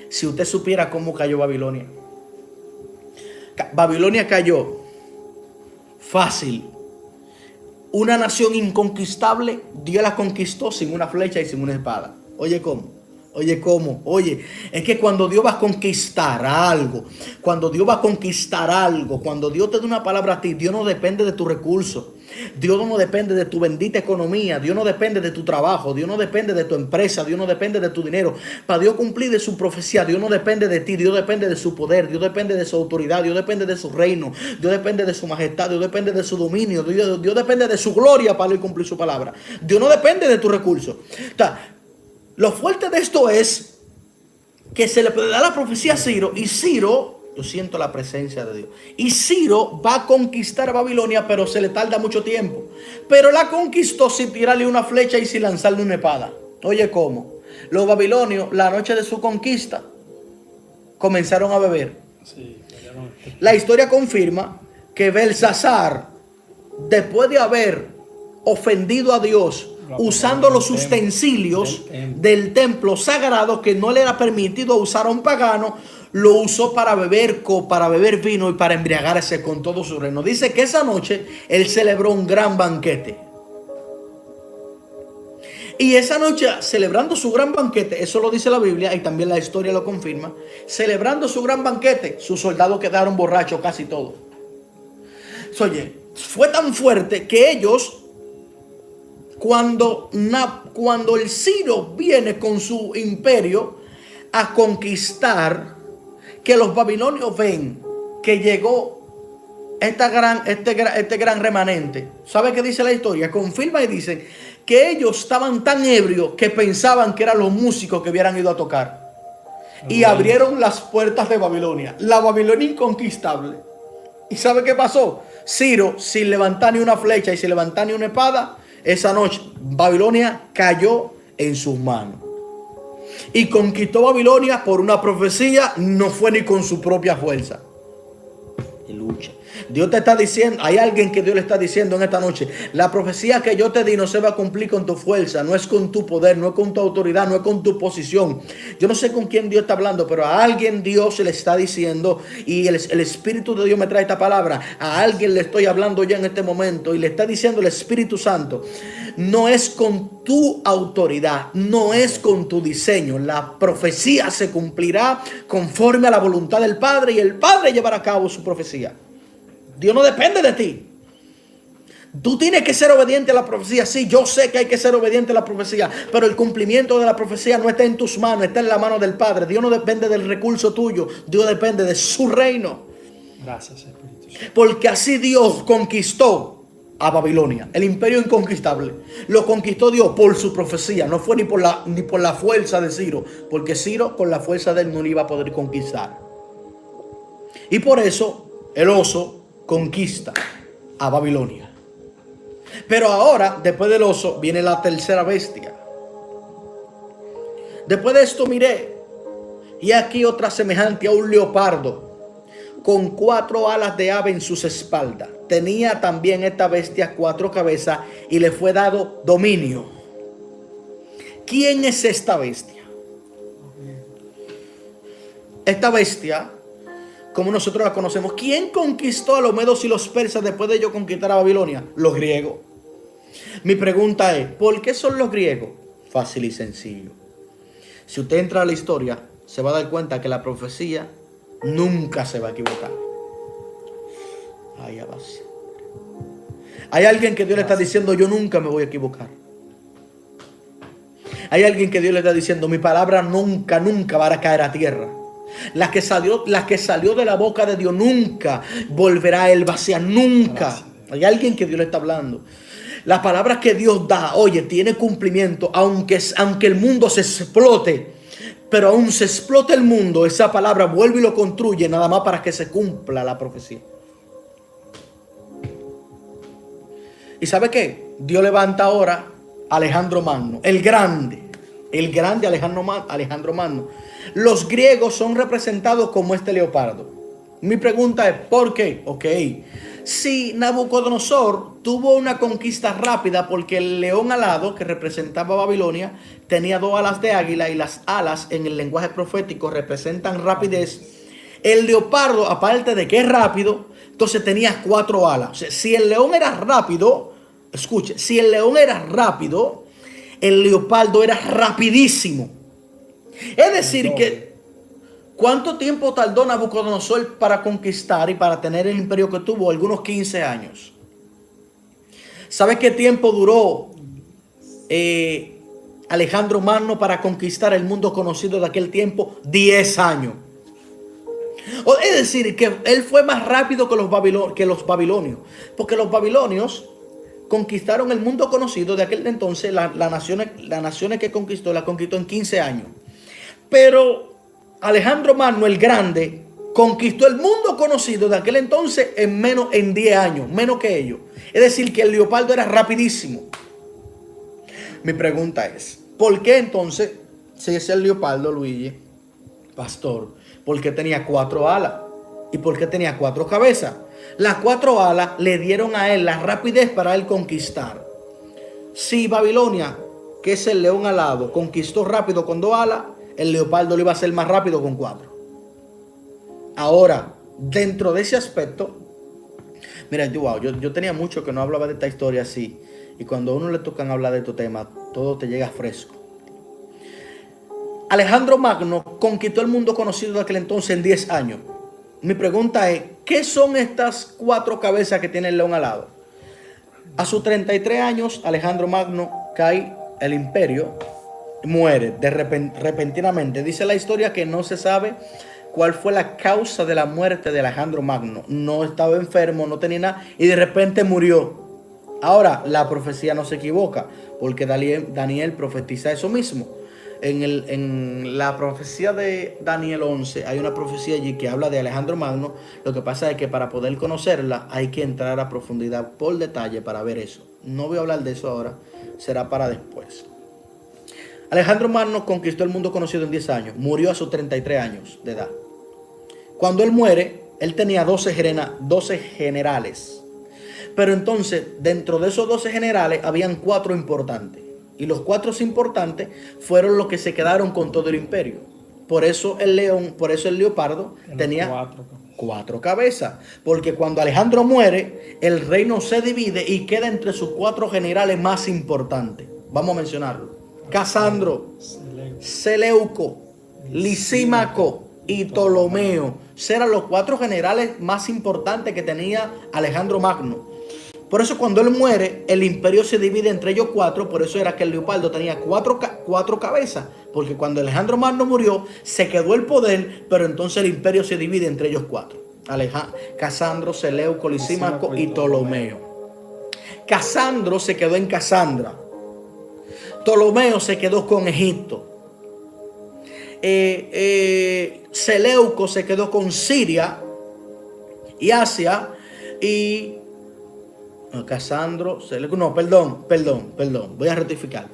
Si usted supiera cómo cayó Babilonia. Babilonia cayó fácil. Una nación inconquistable, Dios la conquistó sin una flecha y sin una espada. Oye, ¿cómo? Oye, ¿cómo? Oye, es que cuando Dios va a conquistar algo, cuando Dios te da una palabra a ti, Dios no depende de tu recurso. Dios no depende de tu bendita economía. Dios no depende de tu trabajo. Dios no depende de tu empresa. Dios no depende de tu dinero. Para Dios cumplir de su profecía, Dios no depende de ti. Dios depende de su poder. Dios depende de su autoridad. Dios depende de su reino. Dios depende de su majestad. Dios depende de su dominio. Dios depende de su gloria para Él cumplir su palabra. Dios no depende de tu recurso. O sea, lo fuerte de esto es que se le da la profecía a Ciro, y Ciro, yo siento la presencia de Dios, y Ciro va a conquistar a Babilonia, pero se le tarda mucho tiempo. Pero la conquistó sin tirarle una flecha y sin lanzarle una espada. Oye, ¿cómo? Los babilonios, la noche de su conquista, comenzaron a beber. Sí, la historia confirma que Belsasar, después de haber ofendido a Dios, usando los utensilios del templo sagrado que no le era permitido usar a un pagano, lo usó para beber vino y para embriagarse con todo su reino. Dice que esa noche él celebró un gran banquete. Y esa noche, celebrando su gran banquete, eso lo dice la Biblia y también la historia lo confirma, celebrando su gran banquete, sus soldados quedaron borrachos casi todos. Oye, fue tan fuerte que ellos, cuando el Ciro viene con su imperio a conquistar, que los babilonios ven que llegó este gran remanente. ¿Sabe qué dice la historia? Confirma y dicen que ellos estaban tan ebrios que pensaban que eran los músicos que hubieran ido a tocar. Y abrieron las puertas de Babilonia. La Babilonia inconquistable. ¿Y sabe qué pasó? Ciro, sin levantar ni una flecha y sin levantar ni una espada, esa noche Babilonia cayó en sus manos. Y conquistó Babilonia por una profecía, no fue ni con su propia fuerza. Y lucha. Dios te está diciendo, hay alguien que Dios le está diciendo en esta noche: la profecía que yo te di no se va a cumplir con tu fuerza, no es con tu poder, no es con tu autoridad, no es con tu posición. Yo no sé con quién Dios está hablando, pero a alguien Dios le está diciendo, y el Espíritu de Dios me trae esta palabra. A alguien le estoy hablando ya en este momento y le está diciendo el Espíritu Santo: no es con tu autoridad, no es con tu diseño. La profecía se cumplirá conforme a la voluntad del Padre, y el Padre llevará a cabo su profecía. Dios no depende de ti. Tú tienes que ser obediente a la profecía. Sí, yo sé que hay que ser obediente a la profecía, pero el cumplimiento de la profecía no está en tus manos, está en la mano del Padre. Dios no depende del recurso tuyo, Dios depende de su reino. Gracias, Espíritu. Porque así Dios conquistó a Babilonia, el imperio inconquistable. Lo conquistó Dios por su profecía. No fue ni por la fuerza de Ciro, porque Ciro con la fuerza de él no iba a poder conquistar. Y por eso el oso conquista a Babilonia. Pero ahora, después del oso, viene la tercera bestia. Después de esto miré, y aquí otra semejante a un leopardo, con 4 alas de ave en sus espaldas. Tenía también esta bestia 4 cabezas, y le fue dado dominio. ¿Quién es esta bestia? Esta bestia, como nosotros la conocemos, ¿quién conquistó a los medos y los persas después de ellos conquistar a Babilonia? Los griegos. Mi pregunta es: ¿por qué son los griegos? Fácil y sencillo. Si usted entra a la historia, se va a dar cuenta que la profecía nunca se va a equivocar. Ay, abase. Hay alguien que Dios le está diciendo: yo nunca me voy a equivocar. Hay alguien que Dios le está diciendo: mi palabra nunca va a caer a tierra. La que salió de la boca de Dios nunca volverá a él vacía, nunca. Hay alguien que Dios le está hablando. Las palabras que Dios da, oye, tiene cumplimiento, aunque el mundo se explote. Pero aún se explote el mundo, esa palabra vuelve y lo construye, nada más para que se cumpla la profecía. ¿Y sabe qué? Dios levanta ahora a Alejandro Magno, el grande Alejandro Magno. Los griegos son representados como este leopardo. Mi pregunta es: ¿por qué? Ok, si Nabucodonosor tuvo una conquista rápida porque el león alado que representaba a Babilonia tenía 2 alas de águila, y las alas en el lenguaje profético representan rapidez. El leopardo, aparte de que es rápido, entonces tenía 4 alas. O sea, si el león era rápido, escuche, si el león era rápido, el leopardo era rapidísimo. Es decir, que ¿cuánto tiempo tardó Nabucodonosor para conquistar y para tener el imperio que tuvo? Algunos 15 años. ¿Sabes qué tiempo duró Alejandro Magno para conquistar el mundo conocido de aquel tiempo? 10 años. Es decir, que él fue más rápido que los babilonios. Porque los babilonios conquistaron el mundo conocido de aquel entonces. Las naciones que conquistó, las conquistó en 15 años. Pero Alejandro Magno el Grande conquistó el mundo conocido de aquel entonces en 10 años, menos que ellos. Es decir, que el Leopardo era rapidísimo. Mi pregunta es, ¿por qué entonces, si es el Leopardo, Luigi, pastor, por qué tenía 4 alas? ¿Y por qué tenía 4 cabezas? Las 4 alas le dieron a él la rapidez para él conquistar. Si Babilonia, que es el león alado, conquistó rápido con 2 alas, el Leopardo lo iba a hacer más rápido con 4. Ahora, dentro de ese aspecto, mira, yo tenía mucho que no hablaba de esta historia así. Y cuando a uno le tocan hablar de estos temas, todo te llega fresco. Alejandro Magno conquistó el mundo conocido de aquel entonces en 10 años. Mi pregunta es, ¿qué son estas 4 cabezas que tiene el león alado? A sus 33 años, Alejandro Magno cae el imperio, muere repentinamente. Dice la historia que no se sabe cuál fue la causa de la muerte de Alejandro Magno. No estaba enfermo, no tenía nada y de repente murió. Ahora, la profecía no se equivoca, porque Daniel profetiza eso mismo. En la profecía de Daniel 11 hay una profecía allí que habla de Alejandro Magno. Lo que pasa es que para poder conocerla hay que entrar a profundidad por detalle para ver eso. No voy a hablar de eso ahora, será para después. Alejandro Magno conquistó el mundo conocido en 10 años, murió a sus 33 años de edad. Cuando él muere, él tenía 12 generales. Pero entonces, dentro de esos 12 generales, habían 4 importantes. Y los 4 importantes fueron los que se quedaron con todo el imperio. Por eso el leopardo tenía 4 cabezas. Porque cuando Alejandro muere, el reino se divide y queda entre sus 4 generales más importantes. Vamos a mencionarlo. Casandro, Seleuco, Lisímaco y Ptolomeo. Eran los 4 generales más importantes que tenía Alejandro Magno. Por eso cuando él muere, el imperio se divide entre ellos 4. Por eso era que el Leopardo tenía 4 cabezas. Porque cuando Alejandro Magno murió, se quedó el poder, pero entonces el imperio se divide entre ellos 4. Casandro, Seleuco, Lisímaco y Ptolomeo. Casandro se quedó en Casandra. Ptolomeo se quedó con Egipto. Seleuco se quedó con Siria y Asia. Y Casandro, Seleuco, no, perdón, voy a rectificar,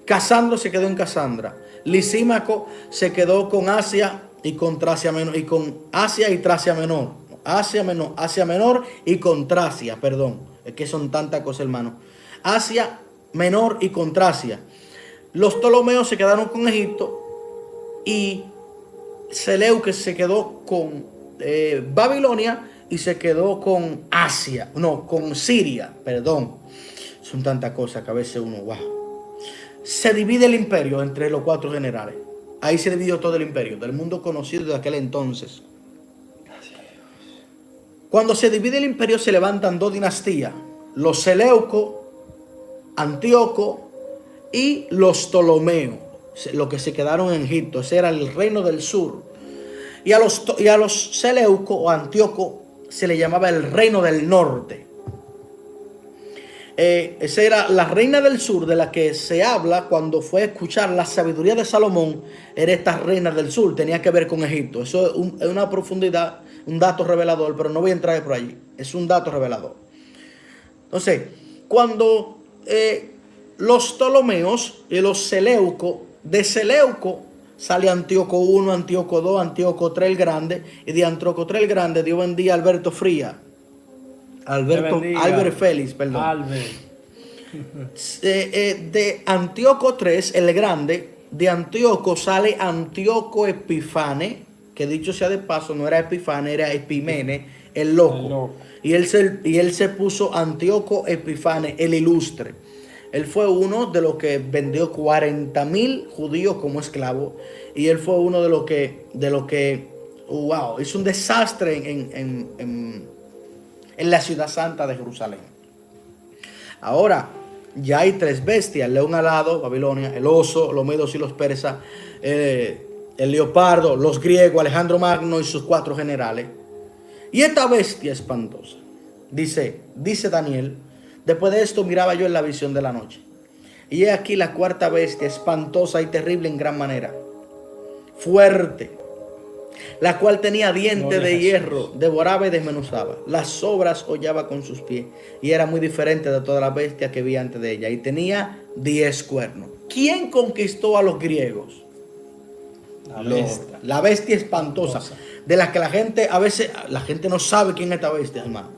Casandro se quedó en Casandra. Lisímaco se quedó con Asia y con Tracia menor, y con Asia y Tracia menor. Asia menor y con Tracia, perdón. Es que son tantas cosas, hermano. Asia menor y con Tracia. Los Ptolomeos se quedaron con Egipto y Seleuco se quedó con Babilonia y se quedó con con Siria, perdón. Son tantas cosas que a veces uno, Se divide el imperio entre los 4 generales. Ahí se dividió todo el imperio, del mundo conocido de aquel entonces. Cuando se divide el imperio se levantan 2 dinastías. Los Seleucos, Antíoco y los Ptolomeos, los que se quedaron en Egipto. Ese era el reino del sur. Y a los Seleucos o Antíoco se le llamaba el reino del norte. Esa era la reina del sur de la que se habla cuando fue a escuchar la sabiduría de Salomón. Era esta reina del sur, tenía que ver con Egipto. Eso es una profundidad, un dato revelador, pero no voy a entrar por allí. Es un dato revelador. Entonces, cuando los Ptolomeos y los Seleucos, de Seleuco sale Antíoco I, Antíoco II, Antíoco III el Grande. Y de Antíoco III el Grande, Dios bendiga a Alberto Fría. Albert Félix, perdón. Albert. De Antíoco III el Grande, de Antíoco sale Antíoco Epifane, que dicho sea de paso, no era Epifane, era Epimene, el loco. Y él se puso Antíoco Epifane, el ilustre. Él fue uno de los que vendió 40,000 judíos como esclavos. Y él fue uno de los que wow, hizo un desastre en la ciudad santa de Jerusalén. Ahora, ya hay 3 bestias: el león alado, Babilonia; el oso, los medos y los persas; el leopardo, los griegos, Alejandro Magno y sus 4 generales. Y esta bestia espantosa, dice Daniel: después de esto miraba yo en la visión de la noche, y he aquí la 4ª bestia, espantosa y terrible en gran manera, fuerte, la cual tenía dientes de hierro, devoraba y desmenuzaba, las sobras hollaba con sus pies, y era muy diferente de todas las bestias que vi antes de ella, y tenía 10 cuernos. ¿Quién conquistó a los griegos? La bestia espantosa, de la que la gente no sabe quién es esta bestia, hermano.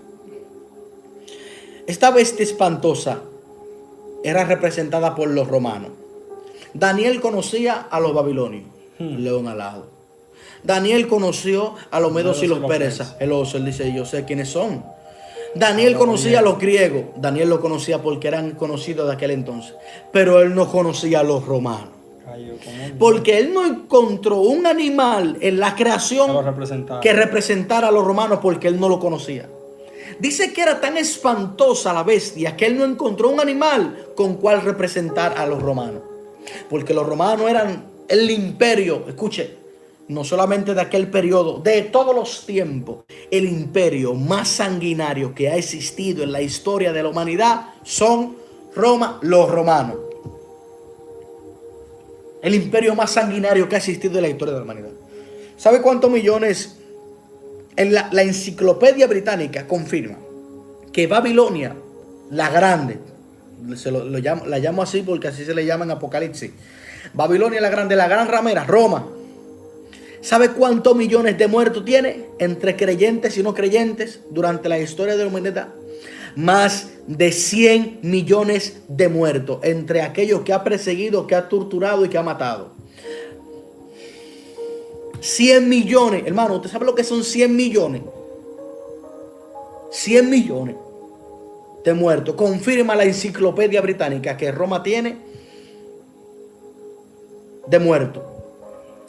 Esta bestia espantosa era representada por los romanos. Daniel conocía a los babilonios, el león alado. Daniel conoció a los medos y los persas, el oso. Él dice: yo sé quiénes son. Daniel conocía a los griegos. Daniel lo conocía porque eran conocidos de aquel entonces. Pero él no conocía a los romanos. Porque él no encontró un animal en la creación que representara a los romanos, porque él no lo conocía. Dice que era tan espantosa la bestia que él no encontró un animal con cual representar a los romanos. Porque los romanos eran el imperio, escuche, no solamente de aquel periodo, de todos los tiempos, el imperio más sanguinario que ha existido en la historia de la humanidad son los romanos. El imperio más sanguinario que ha existido en la historia de la humanidad. ¿Sabe cuántos millones? En la enciclopedia británica confirma que Babilonia, la grande, la llamo así porque así se le llama en Apocalipsis. Babilonia la grande, la gran ramera, Roma. ¿Sabe cuántos millones de muertos tiene entre creyentes y no creyentes durante la historia de la humanidad? Más de 100 millones de muertos entre aquellos que ha perseguido, que ha torturado y que ha matado. 100 millones, hermano, ¿usted sabe lo que son 100 millones? 100 millones de muertos. Confirma la enciclopedia británica que Roma tiene de muertos.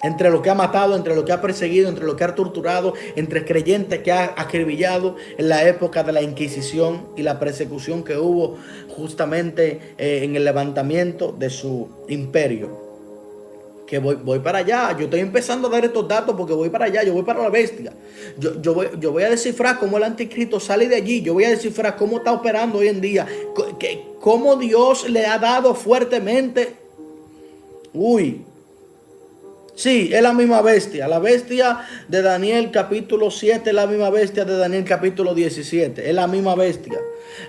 Entre lo que ha matado, entre lo que ha perseguido, entre lo que ha torturado, entre creyentes que ha acribillado en la época de la Inquisición y la persecución que hubo justamente en el levantamiento de su imperio. Que voy para allá. Yo estoy empezando a dar estos datos porque voy para allá. Yo voy para la bestia. Yo voy a descifrar cómo el anticristo sale de allí. Yo voy a descifrar cómo está operando hoy en día. Cómo Dios le ha dado fuertemente. Sí, es la misma bestia. La bestia de Daniel capítulo 7 es la misma bestia de Daniel capítulo 17. Es la misma bestia.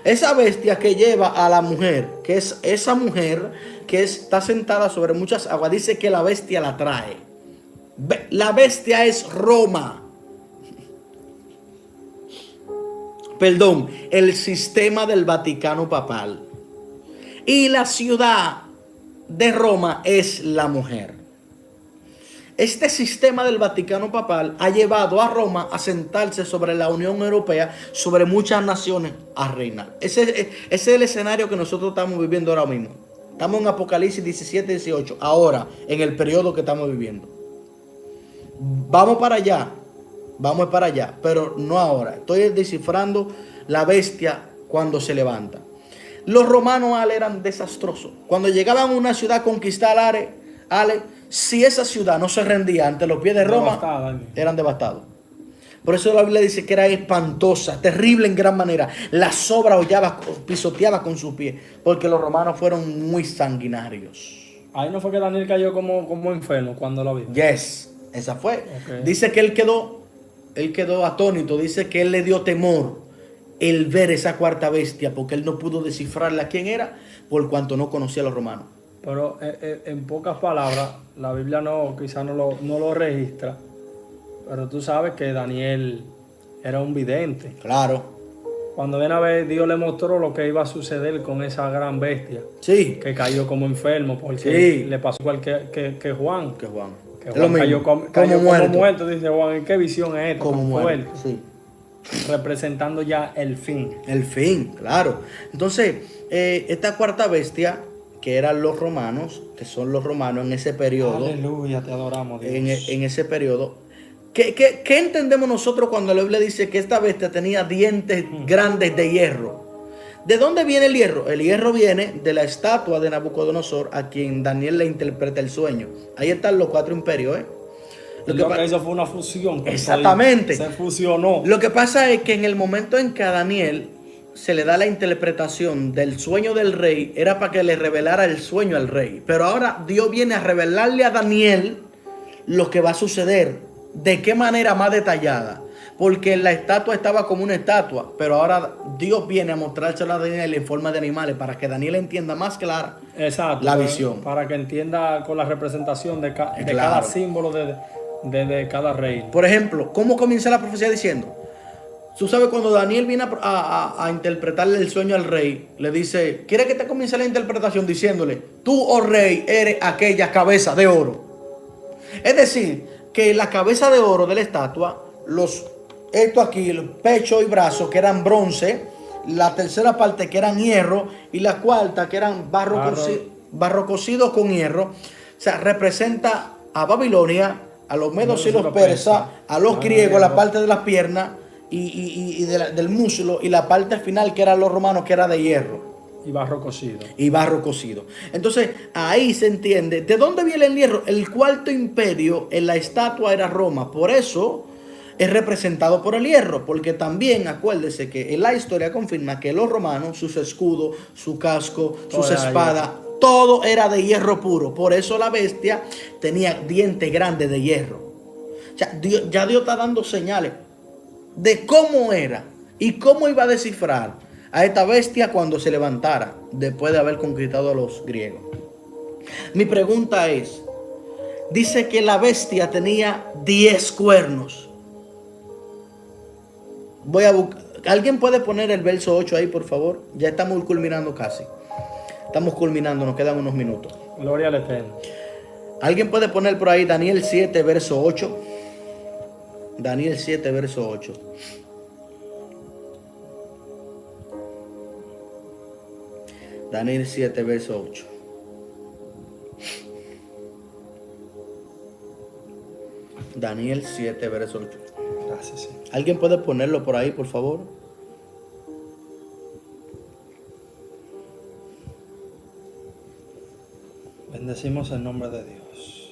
Esa bestia que lleva a la mujer, que es esa mujer que está sentada sobre muchas aguas, dice que la bestia la trae. La bestia es Roma. Perdón, el sistema del Vaticano papal. Y la ciudad de Roma es la mujer. Este sistema del Vaticano papal ha llevado a Roma a sentarse sobre la Unión Europea, sobre muchas naciones, a reinar. Ese es el escenario que nosotros estamos viviendo ahora mismo. Estamos en Apocalipsis 17, 18, ahora, en el periodo que estamos viviendo. Vamos para allá, pero no ahora. Estoy descifrando la bestia cuando se levanta. Los romanos eran desastrosos. Cuando llegaban a una ciudad conquistada, si esa ciudad no se rendía ante los pies de Roma, eran devastados. Por eso la Biblia dice que era espantosa, terrible en gran manera. La sobra hollaba, pisoteaba con sus pies, porque los romanos fueron muy sanguinarios. Ahí no fue que Daniel cayó como enfermo cuando lo vio. Yes, esa fue. Okay. Dice que él quedó atónito, dice que él le dio temor el ver esa 4ª bestia, porque él no pudo descifrarla quién era, por cuanto no conocía a los romanos. Pero en pocas palabras, la Biblia quizás no lo registra, pero tú sabes que Daniel era un vidente. Claro. Cuando ven a ver, Dios le mostró lo que iba a suceder con esa gran bestia. Sí. Que cayó como enfermo, porque sí, le pasó igual que Juan. Que Juan Cayó como muerto. Dice Juan, ¿en qué visión es esta? Como muerto. Sí. representando ya el fin. El fin, claro. Entonces, esta cuarta bestia, que eran los romanos, que son los romanos en ese periodo, Aleluya, te adoramos, Dios. en ese periodo, ¿qué entendemos nosotros cuando la Biblia dice que esta bestia tenía dientes grandes de hierro? ¿De dónde viene el hierro? El hierro viene de la estatua de Nabucodonosor, a quien Daniel le interpreta el sueño. Ahí están los 4 imperios, ¿eh? Lo que hizo fue una fusión. Exactamente. Se fusionó. Lo que pasa es que en el momento en que a Daniel se le da la interpretación del sueño del rey, era para que le revelara el sueño al rey. Pero ahora Dios viene a revelarle a Daniel lo que va a suceder. ¿De qué manera más detallada? Porque la estatua estaba como una estatua, pero ahora Dios viene a mostrárselo a Daniel en forma de animales para que Daniel entienda más clara la visión. Para que entienda con la representación de Claro. cada símbolo de cada rey. Por ejemplo, ¿cómo comienza la profecía diciendo? Tú sabes, cuando Daniel viene a interpretarle el sueño al rey, le dice, ¿quiere que te comience la interpretación diciéndole, tú, oh rey, eres aquella cabeza de oro? Es decir, que la cabeza de oro de la estatua, esto aquí, el pecho y brazos que eran bronce, la tercera parte que eran hierro y la cuarta que eran barro cocido con hierro, o sea, representa a Babilonia, a los medos y los persas, a los griegos, la parte de las piernas y del muslo, y la parte final que eran los romanos, que era de hierro. Y barro cocido. Y barro cocido. Entonces, ahí se entiende. ¿De dónde viene el hierro? El cuarto imperio en la estatua era Roma. Por eso es representado por el hierro. Porque también, acuérdese que en la historia confirma que los romanos, sus escudos, su casco, sus espadas, todo era de hierro puro. Por eso la bestia tenía dientes grandes de hierro. O sea, Dios está dando señales de cómo era y cómo iba a descifrar a esta bestia cuando se levantara después de haber conquistado a los griegos. Mi pregunta es, dice que la bestia tenía 10 cuernos. Voy a buscar. ¿Alguien puede poner el verso 8 ahí, por favor? Ya estamos culminando casi. Estamos culminando, nos quedan unos minutos. Gloria al Eterno. ¿Alguien puede poner por ahí Daniel 7, verso 8? Daniel 7, verso 8. Daniel 7, verso 8. Daniel 7, verso 8. Gracias, sí. ¿Alguien puede ponerlo por ahí, por favor? Bendecimos el nombre de Dios.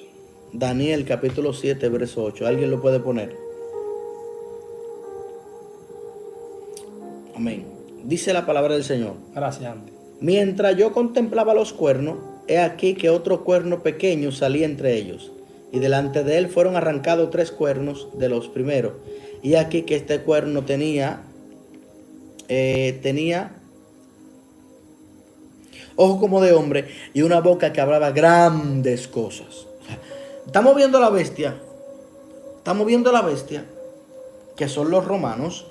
Daniel capítulo 7, verso 8. ¿Alguien lo puede poner? Amén. Dice la palabra del Señor. Gracias, Andy. Mientras yo contemplaba los cuernos, he aquí que otro cuerno pequeño salía entre ellos, y delante de él fueron arrancados 3 cuernos de los primeros. Y aquí que este cuerno tenía ojos como de hombre y una boca que hablaba grandes cosas. Estamos viendo la bestia, que son los romanos.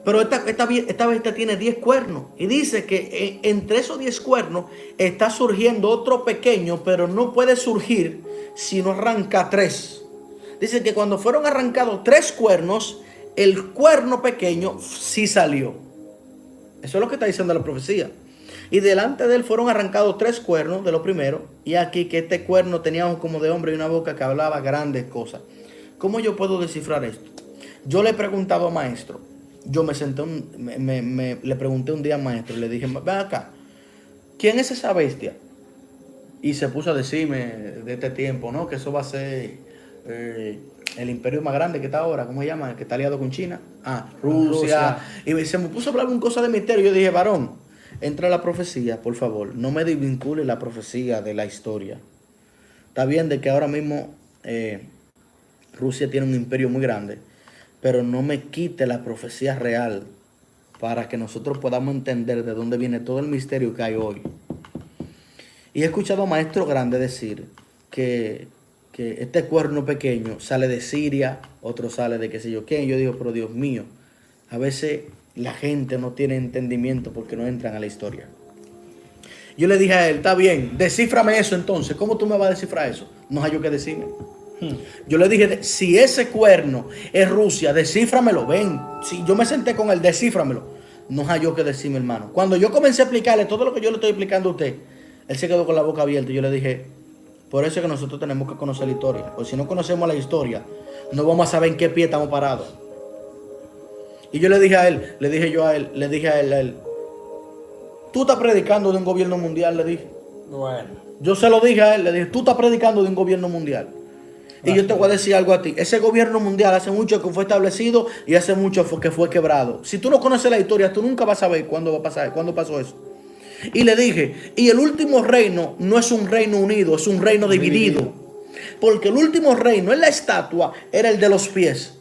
Pero esta bestia tiene 10 cuernos. Y dice que entre esos 10 cuernos está surgiendo otro pequeño, pero no puede surgir si no arranca 3. Dice que cuando fueron arrancados 3 cuernos, el cuerno pequeño sí salió. Eso es lo que está diciendo la profecía. Y delante de él fueron arrancados 3 cuernos de los primeros. Y aquí que este cuerno tenía ojos como de hombre y una boca que hablaba grandes cosas. ¿Cómo yo puedo descifrar esto? Yo le he preguntado a maestro. Yo me senté, le pregunté un día al maestro, le dije, ven acá, ¿quién es esa bestia? Y se puso a decirme de este tiempo, ¿no? Que eso va a ser el imperio más grande que está ahora, ¿cómo se llama? Que está aliado con China. Rusia. Y se me puso a hablar un cosa de misterio. Yo dije, varón, entra la profecía, por favor, no me desvincule la profecía de la historia. Está bien de que ahora mismo Rusia tiene un imperio muy grande, pero no me quite la profecía real para que nosotros podamos entender de dónde viene todo el misterio que hay hoy. Y he escuchado a maestros grandes decir que este cuerno pequeño sale de Siria, otro sale de qué sé yo quién. Yo digo, pero Dios mío, a veces la gente no tiene entendimiento porque no entran a la historia. Yo le dije a él, está bien, descíframe eso entonces. ¿Cómo tú me vas a descifrar eso? No hay yo que decirme. Yo le dije, si ese cuerno es Rusia, descíframelo, ven. Si yo me senté con él, descíframelo. No halló que decirme, hermano. Cuando yo comencé a explicarle todo lo que yo le estoy explicando a usted, él se quedó con la boca abierta y yo le dije, por eso es que nosotros tenemos que conocer la historia. Porque si no conocemos la historia, no vamos a saber en qué pie estamos parados. Y yo le dije a él, le dije a él, tú estás predicando de un gobierno mundial, le dije. Bueno. Yo se lo dije a él, le dije, tú estás predicando de un gobierno mundial. Y yo te voy a decir algo a ti. Ese gobierno mundial hace mucho que fue establecido y hace mucho que fue quebrado. Si tú no conoces la historia, tú nunca vas a saber cuándo va a pasar, cuándo pasó eso. Y le dije, y el último reino no es un reino unido, es un reino dividido. Porque el último reino en la estatua era el de los pies.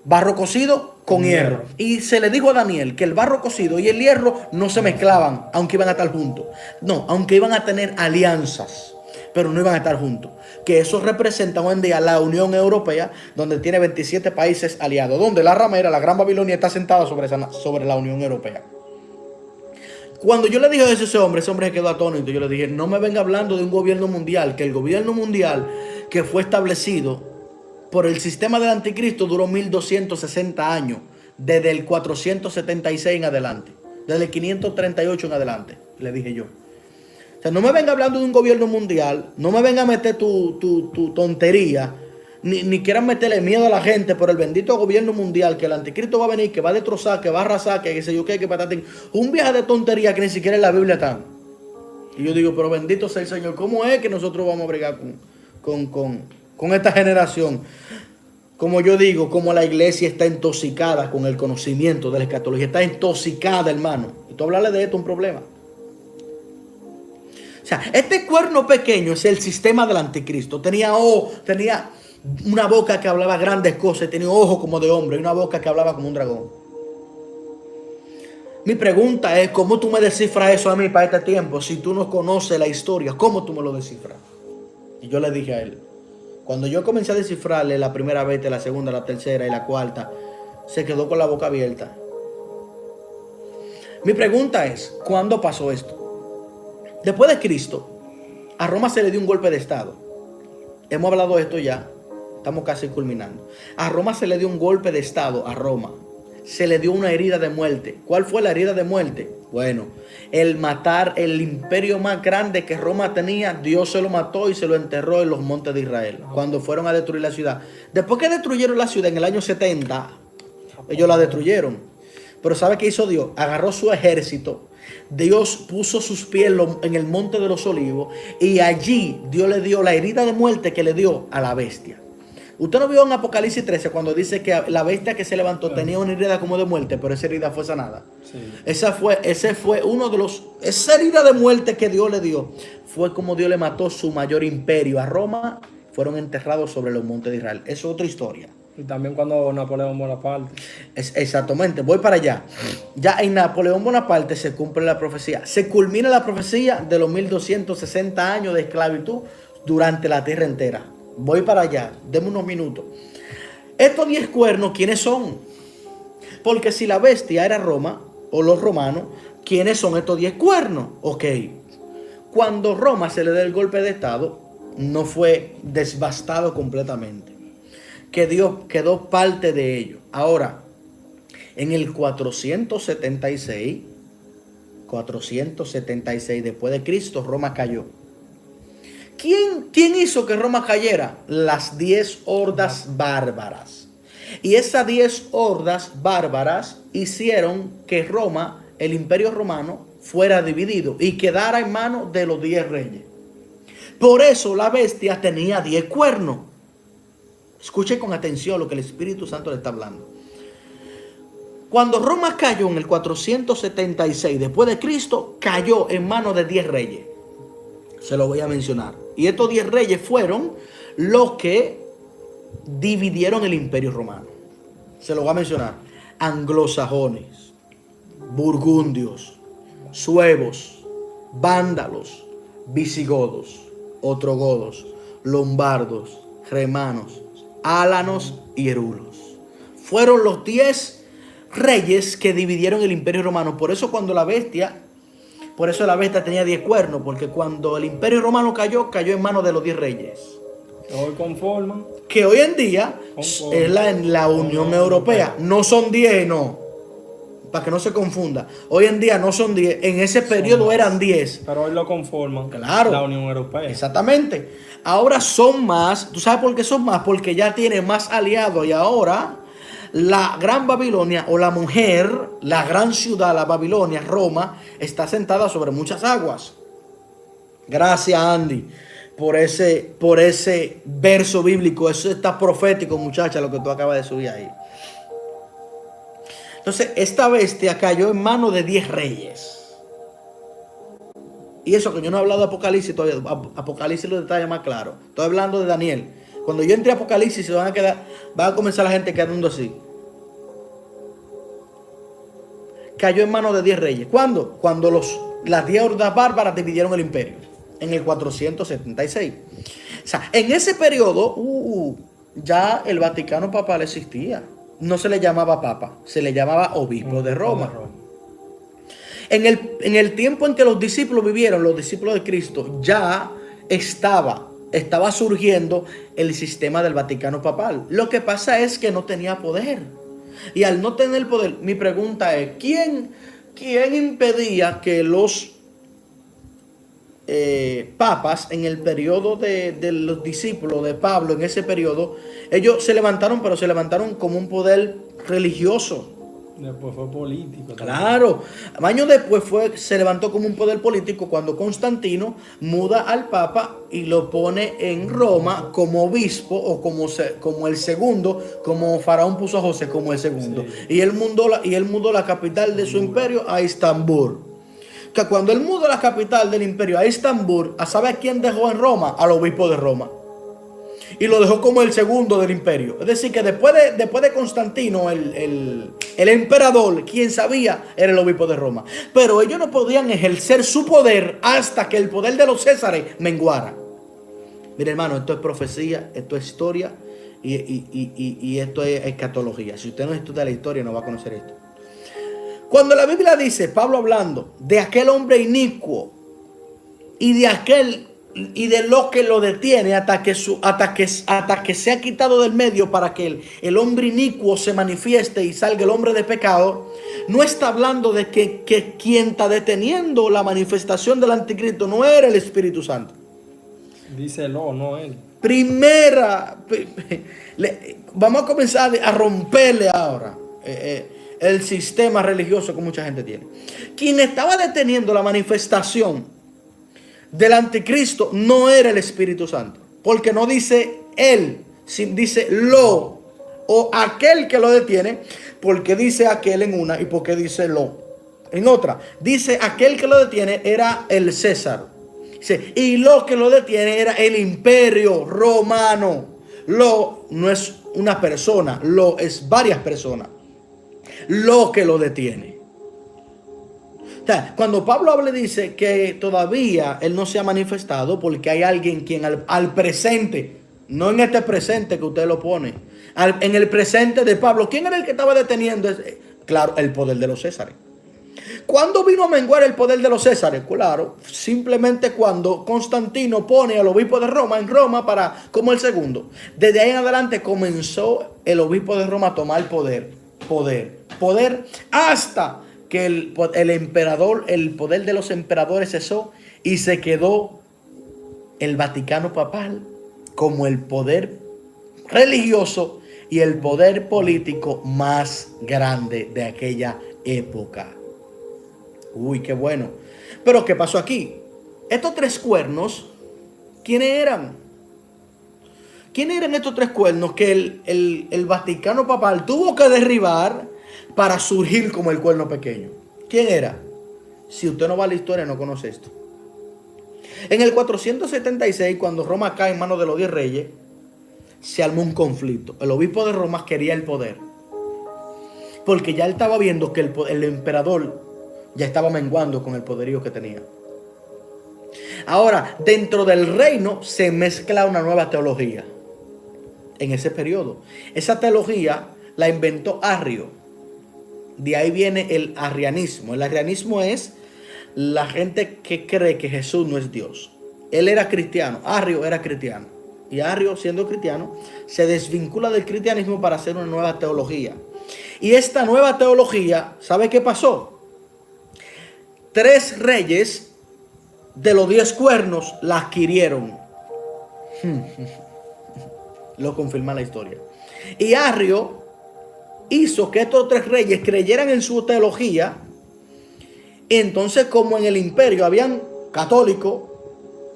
Barro cocido con hierro. Y se le dijo a Daniel que el barro cocido y el hierro no se mezclaban, aunque iban a estar juntos. No, aunque iban a tener alianzas, pero no iban a estar juntos. Que eso representa hoy en día la Unión Europea, donde tiene 27 países aliados, donde la ramera, la Gran Babilonia, está sentada sobre la Unión Europea. Cuando yo le dije eso a ese hombre se quedó atónito. Yo le dije, no me venga hablando de un gobierno mundial, que el gobierno mundial que fue establecido por el sistema del anticristo duró 1260 años, desde el 476 en adelante, desde el 538 en adelante, le dije yo. O sea, no me venga hablando de un gobierno mundial, no me venga a meter tu tontería, ni quieran meterle miedo a la gente por el bendito gobierno mundial, que el anticristo va a venir, que va a destrozar, que va a arrasar, que sé yo qué, que patatín. Un viaje de tontería que ni siquiera en la Biblia está. Y yo digo, pero bendito sea el Señor, ¿cómo es que nosotros vamos a bregar con esta generación? Como yo digo, como la iglesia está intoxicada con el conocimiento de la escatología, está intoxicada, hermano. Y tú hablarle de esto es un problema. O sea, este cuerno pequeño es el sistema del anticristo. Tenía una boca que hablaba grandes cosas, tenía ojos como de hombre y una boca que hablaba como un dragón. Mi pregunta es, ¿cómo tú me descifras eso a mí para este tiempo? Si tú no conoces la historia, ¿cómo tú me lo descifras? Y yo le dije a él, cuando yo comencé a descifrarle la primera vez, la segunda, la tercera y la cuarta, se quedó con la boca abierta. Mi pregunta es, ¿cuándo pasó esto? Después de Cristo, a Roma se le dio un golpe de estado. Hemos hablado de esto ya, estamos casi culminando. A Roma se le dio un golpe de estado, a Roma. Se le dio una herida de muerte. ¿Cuál fue la herida de muerte? Bueno, el matar el imperio más grande que Roma tenía, Dios se lo mató y se lo enterró en los montes de Israel, cuando fueron a destruir la ciudad. Después que destruyeron la ciudad en el año 70, ellos la destruyeron. Pero ¿sabe qué hizo Dios? Agarró su ejército. Dios puso sus pies en el monte de los olivos y allí Dios le dio la herida de muerte que le dio a la bestia. Usted no vio en Apocalipsis 13 cuando dice que la bestia que se levantó tenía una herida como de muerte, pero esa herida fue sanada. Sí. Esa herida de muerte que Dios le dio fue como Dios le mató su mayor imperio. A Roma fueron enterrados sobre los montes de Israel. Es otra historia. Y también cuando Napoleón Bonaparte. Exactamente, voy para allá. Ya en Napoleón Bonaparte se cumple la profecía. Se culmina la profecía de los 1260 años de esclavitud durante la tierra entera. Voy para allá, deme unos minutos. Estos 10 cuernos, ¿quiénes son? Porque si la bestia era Roma o los romanos, ¿quiénes son estos 10 cuernos? Ok, cuando Roma se le da el golpe de estado, no fue devastado completamente. Quedó parte de ello. Ahora, en el 476 después de Cristo, Roma cayó. ¿Quién hizo que Roma cayera? Las 10 hordas bárbaras. Y esas 10 hordas bárbaras hicieron que Roma, el imperio romano, fuera dividido y quedara en manos de los 10 reyes. Por eso la bestia tenía 10 cuernos. Escuche con atención lo que el Espíritu Santo le está hablando. Cuando Roma cayó en el 476 después de Cristo, cayó en manos de 10 reyes. Se lo voy a mencionar. Y estos 10 reyes fueron los que dividieron el imperio romano. Se lo voy a mencionar. Anglosajones, burgundios, suevos, vándalos, visigodos, ostrogodos, lombardos, germanos, álanos y herulos. Fueron los 10 reyes que dividieron el imperio romano. Por eso la bestia tenía 10 cuernos, porque cuando el imperio romano cayó en manos de los 10 reyes. Hoy conforman. que hoy en día Conforme. es la Unión Europea. No son 10, no. Para que no se confunda. Hoy en día no son 10. En ese periodo más. eran 10. Pero hoy lo conforman. Claro. La Unión Europea. Exactamente. Ahora son más. ¿Tú sabes por qué son más? Porque ya tiene más aliados. Y ahora la gran Babilonia, o la mujer, la gran ciudad, la Babilonia, Roma, está sentada sobre muchas aguas. Gracias, Andy, por ese verso bíblico. Eso está profético, muchacha, lo que tú acabas de subir ahí. Entonces, esta bestia cayó en manos de 10 reyes. Y eso que yo no he hablado de Apocalipsis todavía. Apocalipsis lo detalla más claro. Estoy hablando de Daniel. Cuando yo entre a Apocalipsis se van a comenzar la gente quedando así. Cayó en manos de 10 reyes. ¿Cuándo? Cuando las 10 hordas bárbaras dividieron el imperio. En el 476. O sea, en ese periodo ya el Vaticano papal existía. No se le llamaba papa, se le llamaba obispo de Roma. En el tiempo en que los discípulos vivieron, los discípulos de Cristo, ya estaba surgiendo el sistema del Vaticano papal. Lo que pasa es que no tenía poder. Y al no tener poder, mi pregunta es, ¿quién impedía que los papas en el periodo de los discípulos de Pablo, en ese periodo, ellos se levantaron, pero se levantaron como un poder religioso? Después fue político. Claro, años después se levantó como un poder político cuando Constantino muda al Papa y lo pone en Roma como obispo, o como el segundo, como Faraón puso a José como el segundo. Sí. Y él mudó la capital de su imperio a Estambul. Que cuando él mudó la capital del imperio a Estambul, ¿a saber quién dejó en Roma? Al obispo de Roma. Y lo dejó como el segundo del imperio. Es decir, que después de Constantino, el emperador, quien sabía, era el obispo de Roma. Pero ellos no podían ejercer su poder hasta que el poder de los Césares menguara. Mira, hermano, esto es profecía, esto es historia y esto es escatología. Si usted no estudia la historia, no va a conocer esto. Cuando la Biblia dice, Pablo hablando de aquel hombre inicuo y de lo que lo detiene hasta que sea quitado del medio para que el hombre inicuo se manifieste y salga el hombre de pecado, no está hablando de que quien está deteniendo la manifestación del anticristo no era el Espíritu Santo. Díselo, no él. Vamos a comenzar a romperle ahora el sistema religioso que mucha gente tiene. Quien estaba deteniendo la manifestación del anticristo no era el Espíritu Santo, porque no dice él, dice lo o aquel que lo detiene, porque dice aquel en una y porque dice lo en otra. Dice aquel que lo detiene era el César, y lo que lo detiene era el imperio romano. Lo no es una persona, lo es varias personas. Lo que lo detiene. O sea, cuando Pablo habla, dice que todavía él no se ha manifestado porque hay alguien quien al presente, no en este presente que usted lo pone, en el presente de Pablo, ¿quién era el que estaba deteniendo? Claro, el poder de los Césares. ¿Cuándo vino a menguar el poder de los Césares? Claro, simplemente cuando Constantino pone al obispo de Roma en Roma como el segundo. Desde ahí en adelante comenzó el obispo de Roma a tomar poder hasta que el emperador, el poder de los emperadores cesó y se quedó el Vaticano papal como el poder religioso y el poder político más grande de aquella época. Uy, qué bueno. Pero ¿qué pasó aquí? Estos 3 cuernos, ¿quiénes eran? ¿Quiénes eran estos 3 cuernos que el Vaticano papal tuvo que derribar para surgir como el cuerno pequeño? ¿Quién era? Si usted no va a la historia, no conoce esto. En el 476, cuando Roma cae en manos de los 10 reyes, se armó un conflicto. El obispo de Roma quería el poder, porque ya él estaba viendo que el emperador ya estaba menguando con el poderío que tenía. Ahora, dentro del reino se mezcla una nueva teología. En ese periodo, esa teología la inventó Arrio. De ahí viene el arrianismo. El arrianismo es la gente que cree que Jesús no es Dios. Él era cristiano, Arrio era cristiano. y Arrio, siendo cristiano, se desvincula del cristianismo para hacer una nueva teología. Y esta nueva teología, ¿sabe qué pasó? 3 reyes de los 10 cuernos la adquirieron. Lo confirma la historia. Y Arrio hizo que estos 3 reyes creyeran en su teología. Entonces, como en el imperio habían católicos,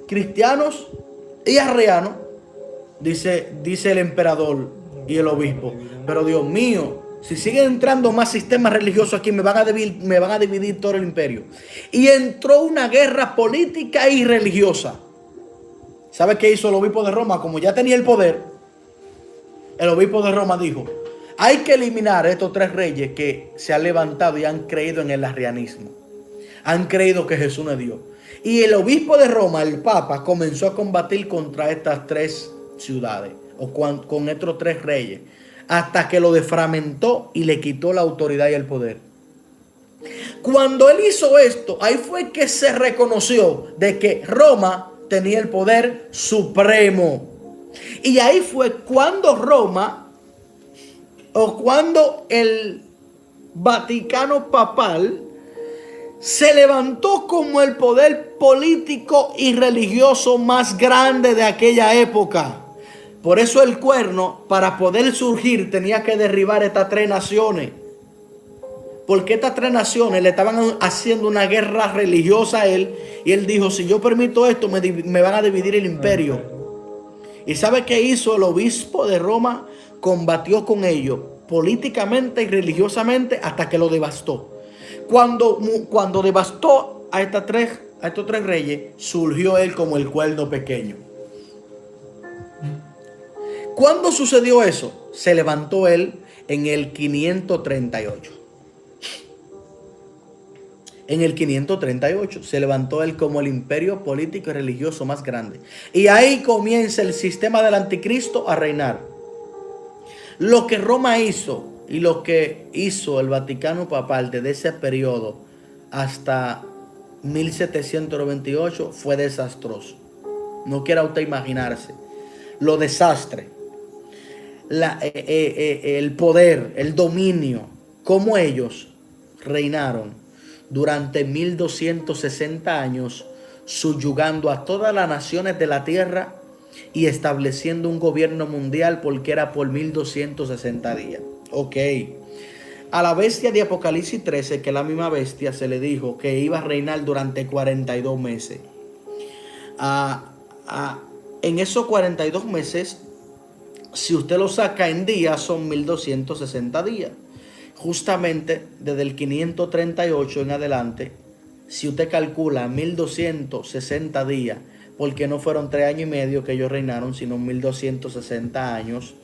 cristianos y arrianos, dice el emperador y el obispo: pero Dios mío, si siguen entrando más sistemas religiosos aquí, me van a dividir todo el imperio. Y entró una guerra política y religiosa. ¿Sabe qué hizo el obispo de Roma? Como ya tenía el poder, el obispo de Roma dijo: hay que eliminar a estos 3 reyes que se han levantado y han creído en el arrianismo. Han creído que Jesús no es Dios. Y el obispo de Roma, el Papa, comenzó a combatir contra estas 3 ciudades, o con estos 3 reyes, hasta que lo defragmentó y le quitó la autoridad y el poder. Cuando él hizo esto, ahí fue que se reconoció de que Roma tenía el poder supremo. Y ahí fue cuando Roma, o cuando el Vaticano papal se levantó como el poder político y religioso más grande de aquella época. Por eso el cuerno, para poder surgir, tenía que derribar estas 3 naciones. Porque estas 3 naciones le estaban haciendo una guerra religiosa a él. Y él dijo: si yo permito esto, me van a dividir el imperio. ¿Y sabe qué hizo el obispo de Roma? Combatió con ellos políticamente y religiosamente hasta que lo devastó. Cuando devastó a estos 3 reyes, surgió él como el cuerno pequeño. ¿Cuándo sucedió eso? Se levantó él en el 538. En el 538 se levantó él como el imperio político y religioso más grande. Y ahí comienza el sistema del anticristo a reinar. Lo que Roma hizo y lo que hizo el Vaticano papal desde ese periodo hasta 1798 fue desastroso. No quiera usted imaginarse lo desastre, el poder, el dominio, cómo ellos reinaron durante 1260 años, subyugando a todas las naciones de la tierra y estableciendo un gobierno mundial, porque era por 1260 días. Ok. A la bestia de Apocalipsis 13, que es la misma bestia, se le dijo que iba a reinar durante 42 meses. En esos 42 meses, si usted lo saca en días, son 1260 días. Justamente desde el 538 en adelante, si usted calcula 1260 días, porque no fueron 3 años y medio que ellos reinaron, sino 1260 años.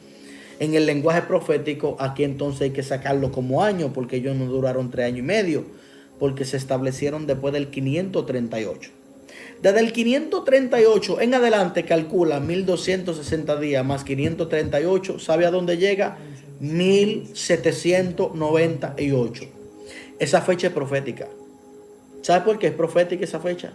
En el lenguaje profético, aquí entonces hay que sacarlo como años, porque ellos no duraron 3 años y medio, porque se establecieron después del 538. Desde el 538 en adelante, calcula 1260 días más 538, ¿sabe a dónde llega? 1798. Esa fecha es profética. ¿Sabe por qué es profética esa fecha?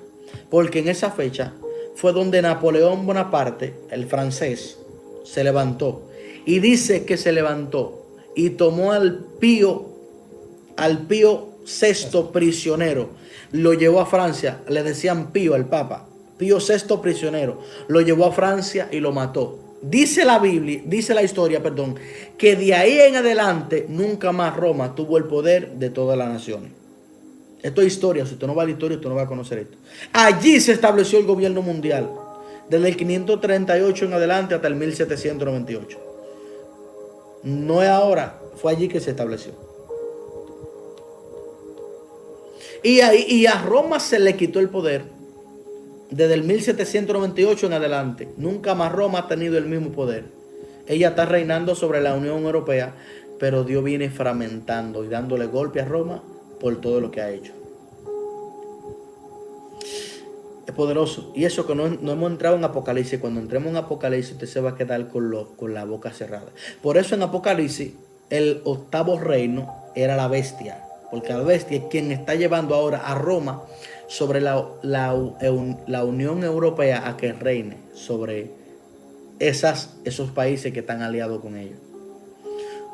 Porque en esa fecha fue donde Napoleón Bonaparte, el francés, se levantó. Y dice que se levantó y tomó al Pío VI prisionero. Lo llevó a Francia. Le decían Pío al Papa. Pío VI prisionero. Lo llevó a Francia y lo mató. Dice la Biblia, dice la historia, que de ahí en adelante nunca más Roma tuvo el poder de todas las naciones. Esto es historia. Si usted no va a la historia, usted no va a conocer esto. Allí se estableció el gobierno mundial. Desde el 538 en adelante hasta el 1798. No es ahora, fue allí que se estableció. Y a Roma se le quitó el poder desde el 1798 en adelante. Nunca más Roma ha tenido el mismo poder. Ella está reinando sobre la Unión Europea, pero Dios viene fragmentando y dándole golpe a Roma por todo lo que ha hecho. Es poderoso. Y eso que no hemos entrado en Apocalipsis. Cuando entremos en Apocalipsis, usted se va a quedar con la boca cerrada. Por eso en Apocalipsis, el 8º reino era la bestia. Porque la bestia es quien está llevando ahora a Roma sobre la Unión Europea a que reine sobre esos países que están aliados con ellos.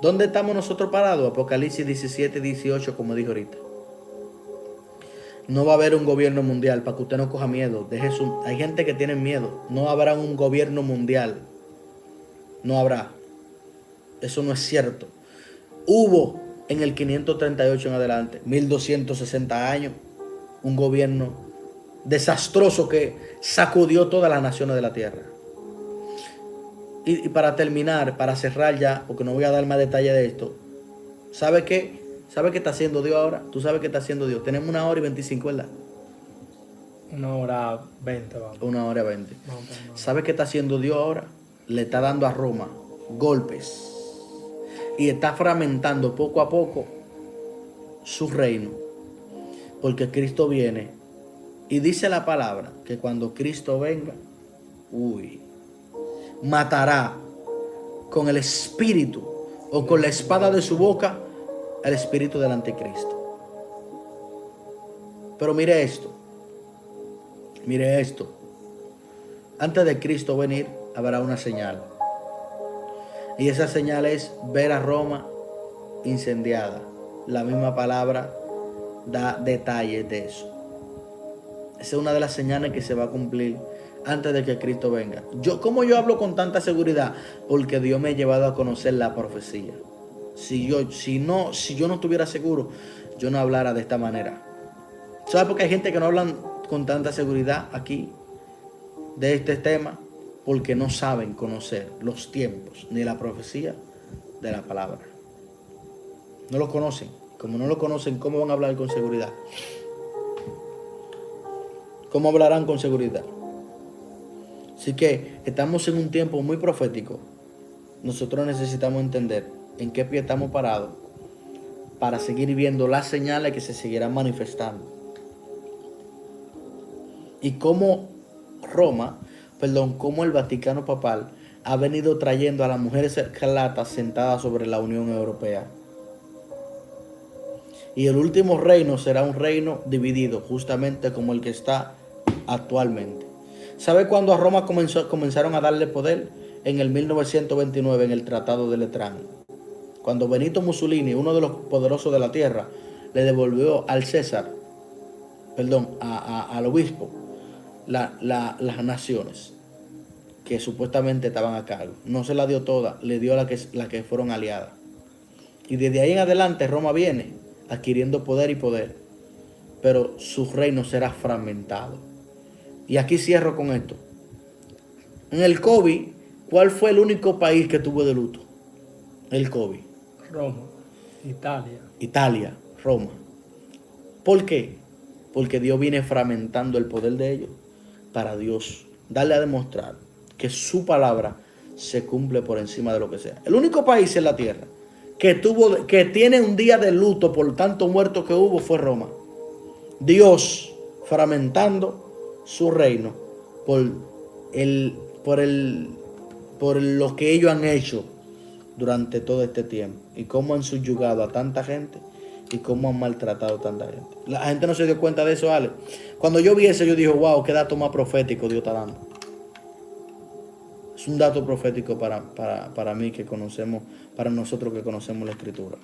¿Dónde estamos nosotros parados? Apocalipsis 17, 18, como dijo ahorita. No va a haber un gobierno mundial, para que usted no coja miedo. Hay gente que tiene miedo. No habrá un gobierno mundial. No habrá. Eso no es cierto. Hubo en el 538 en adelante, 1260 años, un gobierno desastroso que sacudió todas las naciones de la tierra. Y para terminar, para cerrar ya, porque no voy a dar más detalle de esto, ¿sabe qué? ¿Sabe qué está haciendo Dios ahora? Tú sabes qué está haciendo Dios. Tenemos 1 hora y 25, ¿verdad? 1 hora 20, vamos. 1 hora y 20. Vamos. ¿Sabe qué está haciendo Dios ahora? Le está dando a Roma golpes. Y está fragmentando poco a poco su reino. Porque Cristo viene. Y dice la palabra que cuando Cristo venga, matará con el espíritu o con la espada de su boca el espíritu del anticristo. Pero mire esto. Mire esto. Antes de Cristo venir, habrá una señal. Y esa señal es ver a Roma incendiada. La misma palabra da detalles de eso. Esa es una de las señales que se va a cumplir antes de que Cristo venga. ¿Cómo yo hablo con tanta seguridad? Porque Dios me ha llevado a conocer la profecía. Si yo no estuviera seguro, yo no hablara de esta manera. ¿Sabes por qué hay gente que no hablan con tanta seguridad aquí de este tema? Porque no saben conocer los tiempos ni la profecía de la palabra. No lo conocen. Como no lo conocen, ¿cómo van a hablar con seguridad? ¿Cómo hablarán con seguridad? Así que estamos en un tiempo muy profético. Nosotros necesitamos entender en qué pie estamos parados para seguir viendo las señales que se seguirán manifestando. Y cómo cómo el Vaticano Papal ha venido trayendo a las mujeres escarlatas sentadas sobre la Unión Europea. Y el último reino será un reino dividido, justamente como el que está actualmente. ¿Sabe cuándo a Roma comenzaron a darle poder? En el 1929, en el Tratado de Letrán. Cuando Benito Mussolini, uno de los poderosos de la tierra, le devolvió al al obispo, las naciones que supuestamente estaban a cargo. No se la dio toda, le dio la que fueron aliadas. Y desde ahí en adelante Roma viene adquiriendo poder y poder, pero su reino será fragmentado. Y aquí cierro con esto. En el COVID, ¿cuál fue el único país que tuvo de luto? El COVID. Roma, Italia. Italia, Roma. ¿Por qué? Porque Dios viene fragmentando el poder de ellos para Dios darle a demostrar que su palabra se cumple por encima de lo que sea. El único país en la tierra que tiene un día de luto por tanto muertos que hubo fue Roma. Dios fragmentando su reino por lo que ellos han hecho durante todo este tiempo y cómo han subyugado a tanta gente y cómo han maltratado a tanta gente. La gente no se dio cuenta de eso, Ale. Cuando yo vi eso, yo dije, wow, qué dato más profético Dios está dando. Es un dato profético para mí que conocemos, para nosotros que conocemos la Escritura.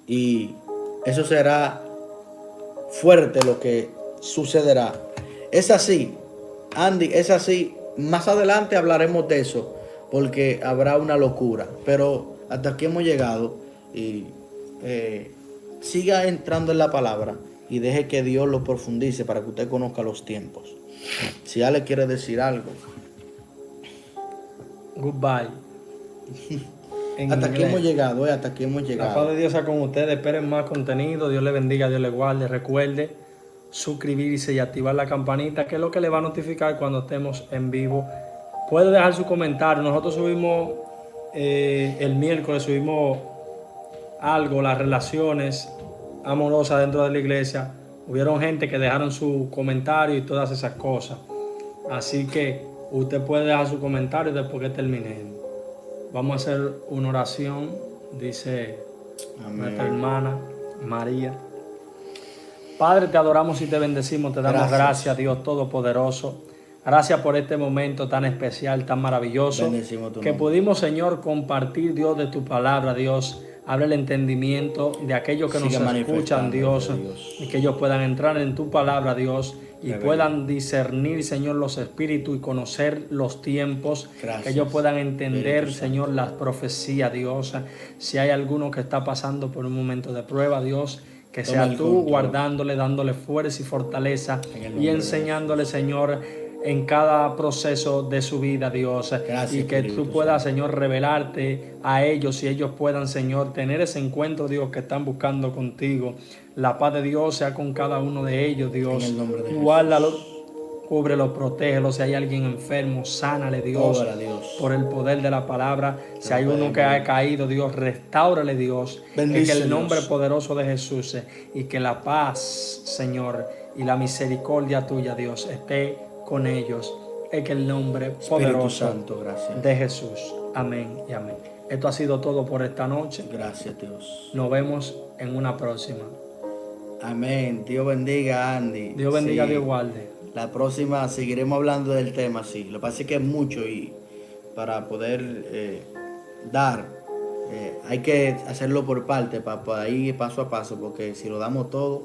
Y eso será fuerte lo que sucederá. Es así, Andy, es así. Más adelante hablaremos de eso, porque habrá una locura. Pero hasta aquí hemos llegado y siga entrando en la palabra y deje que Dios lo profundice para que usted conozca los tiempos. Si Ale quiere decir algo. Goodbye. Hasta aquí hemos llegado, hasta aquí hemos llegado. La paz de Dios sea con ustedes. Esperen más contenido. Dios les bendiga, Dios les guarde. Recuerde suscribirse y activar la campanita, que es lo que le va a notificar cuando estemos en vivo. Puede dejar su comentario. Nosotros subimos el miércoles, subimos algo, las relaciones amorosas dentro de la iglesia. Hubieron gente que dejaron su comentario y todas esas cosas. Así que usted puede dejar su comentario después que terminemos. Vamos a hacer una oración, dice nuestra hermana María. Padre, te adoramos y te bendecimos, te damos gracias, Dios Todopoderoso. Gracias por este momento tan especial, tan maravilloso, Bendecimos tu que nombre. pudimos, Señor, compartir, Dios, de tu palabra, Dios. Abre el entendimiento de aquellos que Sigue nos escuchan, Dios, manifestándote, Dios. y que ellos puedan entrar en tu palabra, Dios, y Revela. puedan discernir, Señor, los espíritus y conocer los tiempos, Gracias, que ellos puedan entender, Espíritu Santo. Señor, las profecías, Dios. Si hay alguno que está pasando por un momento de prueba, Dios, que Toma sea el tú control. guardándole, dándole fuerza y fortaleza En el y nombre de enseñándole, Señor, en cada proceso de su vida, Dios. Gracias, Y que Espíritu tú puedas, Santo. Señor, revelarte a ellos y ellos puedan, Señor, tener ese encuentro, Dios, que están buscando contigo. La paz de Dios sea con cada uno de ellos, Dios. En el nombre de Guárdalo, Jesús. cúbrelo, protégelo. Si hay alguien enfermo, sánale, Dios, Obra, Dios. por el poder de la palabra. Si hay uno que pedimos, ha caído, Dios, restáurale, Dios. Bendice, En el nombre Dios. poderoso de Jesús, y que la paz, Señor, y la misericordia tuya, Dios, esté con ellos. En el nombre Espíritu poderoso Santo, gracias. de Jesús. Amén y amén. Esto ha sido todo por esta noche. Gracias, Dios. Nos vemos en una próxima. Amén. Dios bendiga a Andy. Dios bendiga, Sí. Dios guarde. La próxima seguiremos hablando del tema, sí. Lo que pasa es que es mucho y para poder dar, hay que hacerlo por parte, para ir paso a paso, porque si lo damos todo,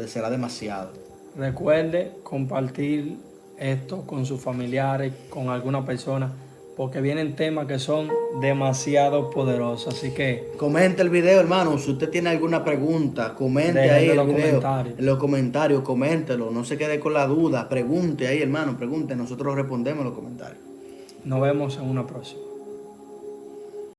será demasiado. Recuerde compartir esto con sus familiares, con alguna persona, porque vienen temas que son demasiado poderosos. Así que Comente el video, hermano. Si usted tiene alguna pregunta, comente Déjenlo ahí en el los video. comentarios. En los comentarios, coméntelo. No se quede con la duda. Pregunte ahí, hermano. Pregunte. Nosotros respondemos en los comentarios. nos vemos en una próxima.